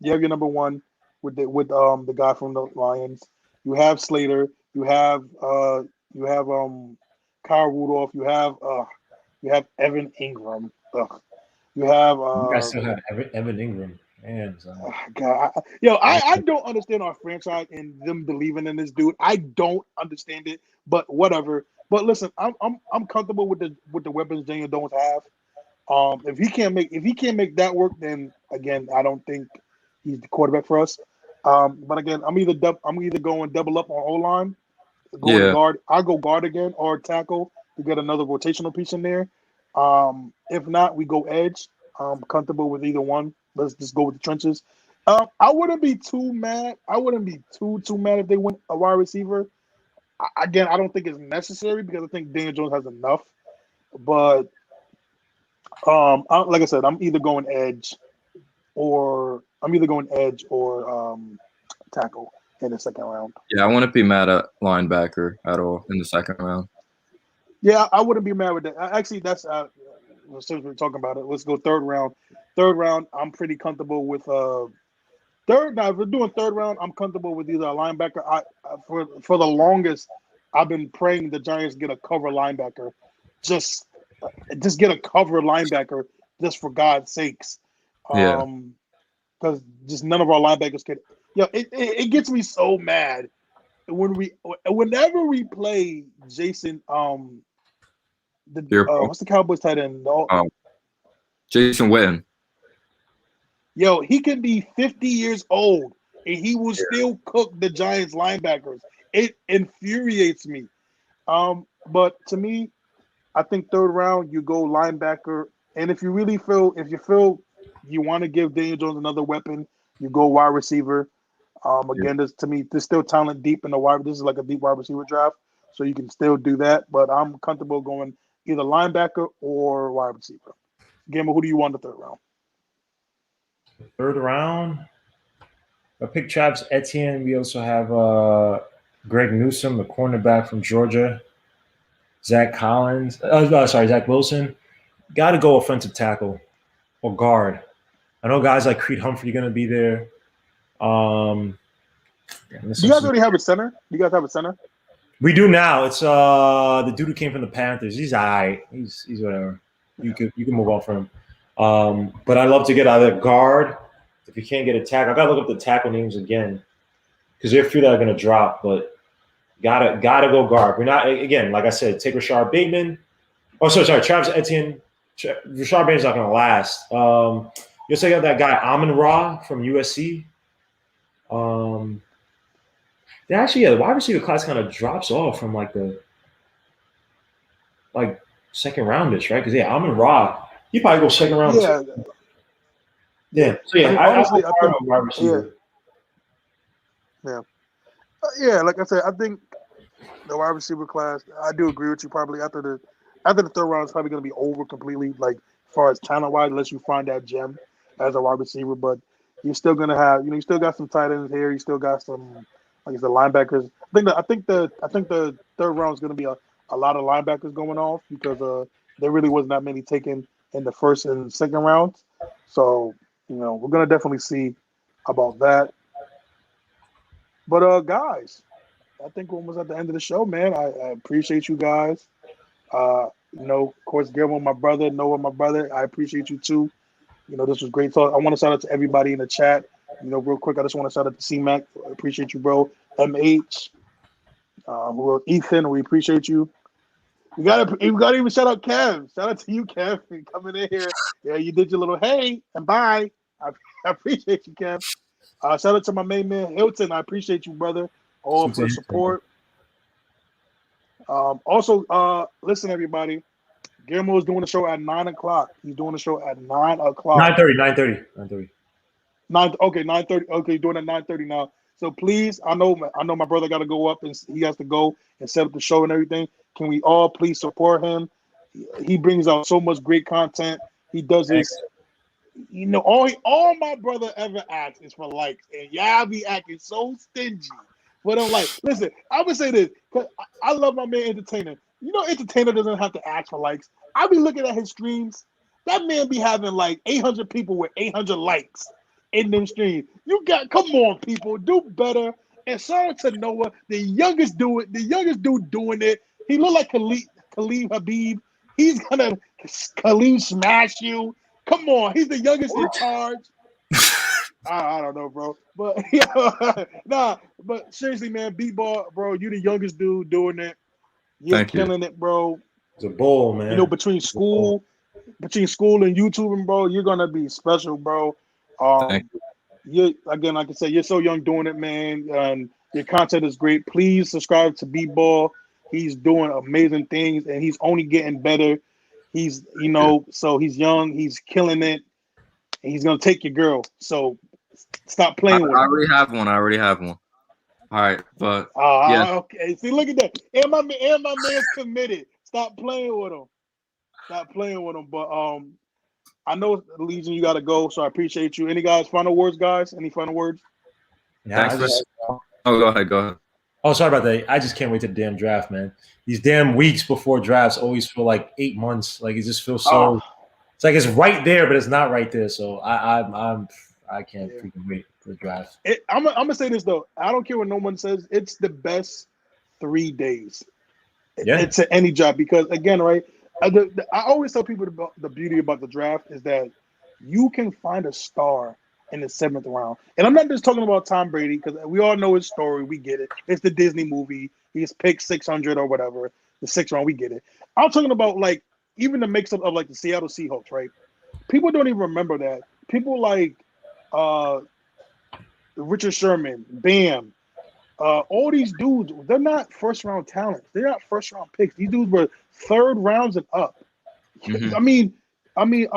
Speaker 4: you have your number one with the guy from the Lions. You have Slater, you have Kyle Rudolph, you have Evan Ingram. You have
Speaker 2: You guys still have Evan Ingram. Man,
Speaker 4: God, I don't understand our franchise and them believing in this dude. I don't understand it, but whatever. But listen, I'm comfortable with the weapons Daniel Jones have. If he can't make that work, then again, I don't think he's the quarterback for us. But again, I'm either going double up on O-line, going to guard. I'll go guard again or tackle to get another rotational piece in there. If not, we go edge. I'm comfortable with either one. Let's just go with the trenches. I wouldn't be too mad. I wouldn't be too mad if they went a wide receiver. Again, I don't think it's necessary because I think Daniel Jones has enough. But like I said, I'm either going edge or tackle in the second round.
Speaker 3: Yeah, I wouldn't be mad at linebacker at all in the second round.
Speaker 4: Yeah, I wouldn't be mad with that. Actually, that's since we're talking about it, let's go third round. Third round, I'm pretty comfortable with third. Now, if we're doing third round, I'm comfortable with either a linebacker. For the longest, I've been praying the Giants get a cover linebacker. Just get a cover linebacker, just for God's sakes. Because just none of our linebackers can. It gets me so mad whenever we play Jason. What's the Cowboys tight end?
Speaker 3: Jason Witten.
Speaker 4: Yo, he can be 50 years old and he will still cook the Giants linebackers. It infuriates me. But to me, I think third round you go linebacker, and if you feel you want to give Daniel Jones another weapon, you go wide receiver. Again, there's still talent deep in the wide. This is like a deep wide receiver draft, so you can still do that. But I'm comfortable going either linebacker or wide receiver. Gamble, who do you want in the third round?
Speaker 2: Third round, I picked Travis Etienne. We also have Greg Newsome, the cornerback from Georgia. Zach Wilson. Got to go offensive tackle or guard. I know guys like Creed Humphrey are going to be there.
Speaker 4: Do you guys already have a center? Do you guys have a center?
Speaker 2: We do now. It's the dude who came from the Panthers. He's all right. He's whatever. You can move on from him. But I'd love to get either guard. If you can't get a tackle, I gotta look up the tackle names again because there are a few that are gonna drop. But gotta go guard. We're not, again, like I said, take Rashard Bateman. Oh, sorry, Travis Etienne. Rashard Bateman's not gonna last. You also got that guy Amon-Ra from USC. The wide receiver class kind of drops off from the second roundish, right? Because Amon-Ra, he probably goes second round. Yeah. So
Speaker 4: honestly, I think
Speaker 2: wide receiver.
Speaker 4: Yeah. Like I said, I think the wide receiver class. I do agree with you. Probably after the third round is probably going to be over completely. Like as far as talent wise, unless you find that gem as a wide receiver. But you're still going to have, you still got some tight ends here. You still got some like the linebackers. I think the third round is going to be a lot of linebackers going off because there really wasn't that many taken in the first and second rounds. So we're going to definitely see about that. But guys, I think we're almost at the end of the show, man. I appreciate you guys. Of course, Guillermo, my brother, Noah, my brother. I appreciate you too. This was great talk. I want to shout out to everybody in the chat. Real quick, I just want to shout out to C-Mac. I appreciate you, bro. MH, Ethan, we appreciate you. You gotta even shout out Kev. Shout out to you, Kev, for coming in here. Yeah, you did your little hey and bye. I appreciate you, Kev. Shout out to my main man Hilton. I appreciate you, brother. All for the support. Also, listen, everybody. Guillermo is doing the show at 9 o'clock. He's doing the show at 9 o'clock.
Speaker 2: 9:30.
Speaker 4: 9:30. Okay, doing it at 9:30 now. So please, I know my brother got to go up and he has to go and set up the show and everything. Can we all please support him? He brings out so much great content. He does this. All my brother ever asks is for likes, and y'all be acting so stingy. But I'm like, listen, I would say this because I love my man Entertainer. Entertainer doesn't have to ask for likes. I be looking at his streams. That man be having like 800 people with 800 likes in them streams. Come on, people, do better. And shout out to Noah, the youngest dude doing it. He look like Khalid Habib. He's gonna Khalid smash you. Come on, he's the youngest in charge. I don't know, bro. But but seriously, man, B-ball, bro, you the youngest dude doing it. You're killing it, bro.
Speaker 2: It's a bull, man.
Speaker 4: Between school and YouTube, bro, you're gonna be special, bro. You again, like I said, you're so young doing it, man. And your content is great. Please subscribe to B-ball. He's doing amazing things, and he's only getting better. He's, so he's young. He's killing it, and he's gonna take your girl. So stop playing with him.
Speaker 3: I already have one. All right, but yeah.
Speaker 4: Okay. See, look at that. And my man's committed. Stop playing with him. But I know, Legion, you got to go, so I appreciate you. Any final words, guys? Any final words?
Speaker 2: Yeah.
Speaker 3: Go ahead.
Speaker 2: Oh, sorry about that. I just can't wait to the damn draft, man. These damn weeks before drafts always feel like 8 months. Like it just feels so. It's like it's right there, but it's not right there. So I can't freaking wait for the draft.
Speaker 4: I'm gonna say this though. I don't care what no one says. It's the best 3 days.
Speaker 2: Yeah.
Speaker 4: It's any job because again, right? I always tell people about the beauty about the draft is that you can find a star in the 7th round. And I'm not just talking about Tom Brady because we all know his story. We get it. It's the Disney movie. He's picked 600 or whatever. The 6th round, we get it. I'm talking about like even the mix-up of like the Seattle Seahawks, right? People don't even remember that. People like Richard Sherman, Bam, all these dudes, they're not first-round talents. They're not first-round picks. These dudes were 3rd rounds and up. Mm-hmm. I mean,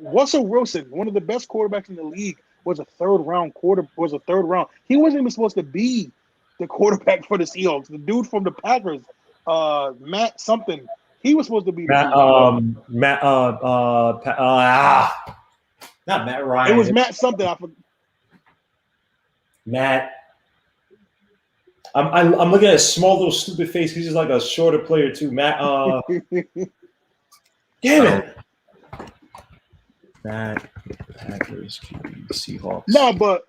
Speaker 4: Russell Wilson, one of the best quarterbacks in the league, was a 3rd round. He wasn't even supposed to be the quarterback for the Seahawks. The dude from the Packers, Matt something, he was supposed to be
Speaker 2: not Matt Ryan.
Speaker 4: It was Matt something. I forgot.
Speaker 2: Matt. I'm looking at his small little stupid face. He's just like a shorter player too. Matt. Damn it. Matt Packers QB Seahawks.
Speaker 4: No, but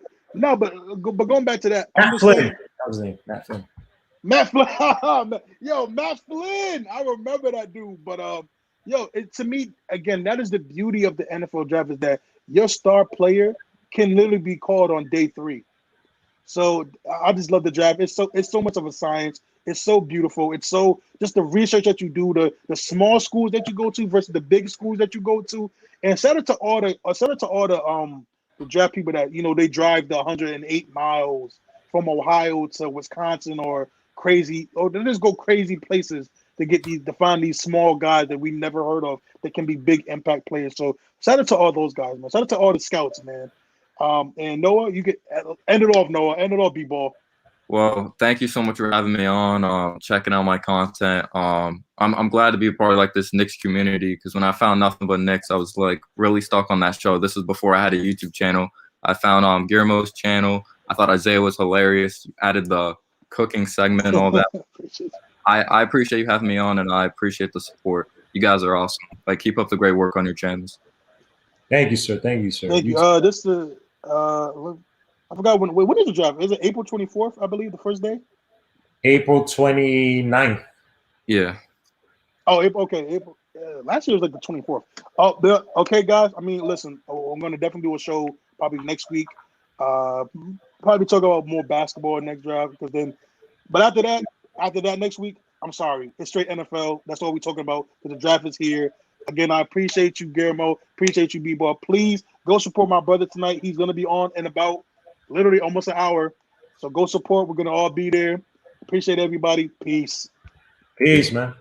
Speaker 4: going back to that.
Speaker 2: Matt Flynn. That was his name. Matt Flynn.
Speaker 4: Matt Flynn. Yo, Matt Flynn. I remember that dude. But to me, again, that is the beauty of the NFL draft is that your star player can literally be called on day 3. So I just love the draft. It's so much of a science. It's so beautiful. It's so just the research that you do, the small schools that you go to versus the big schools that you go to. And shout out to all the draft people that they drive the 108 miles from Ohio to Wisconsin or they just go crazy places to find these small guys that we never heard of that can be big impact players. So shout out to all those guys, man. Shout out to all the scouts, man. And Noah, you can end it off, Noah. End it off, B-ball.
Speaker 3: Well, thank you so much for having me on, checking out my content. I'm glad to be a part of like this Knicks community because when I found nothing but Knicks, I was like really stuck on that show. This was before I had a YouTube channel. I found Guillermo's channel. I thought Isaiah was hilarious. You added the cooking segment and all that. I appreciate you having me on, and I appreciate the support. You guys are awesome. Like, keep up the great work on your channels.
Speaker 2: Thank you, sir. Thank you, sir.
Speaker 4: Thank you. This is I forgot when is the draft? Is it April 24th? I believe the first day.
Speaker 2: April 29th.
Speaker 3: Yeah.
Speaker 4: Oh, April. Okay, April. Last year was like the 24th. Oh, okay, guys. I mean, listen. I'm going to definitely do a show probably next week. Probably talk about more basketball next draft because then. But after that next week, I'm sorry, it's straight NFL. That's all we're talking about because the draft is here. Again, I appreciate you, Guillermo. Appreciate you, B-Ball. Please go support my brother tonight. He's going to be on in about literally almost an hour. So go support. We're going to all be there. Appreciate everybody. Peace.
Speaker 2: Peace, man.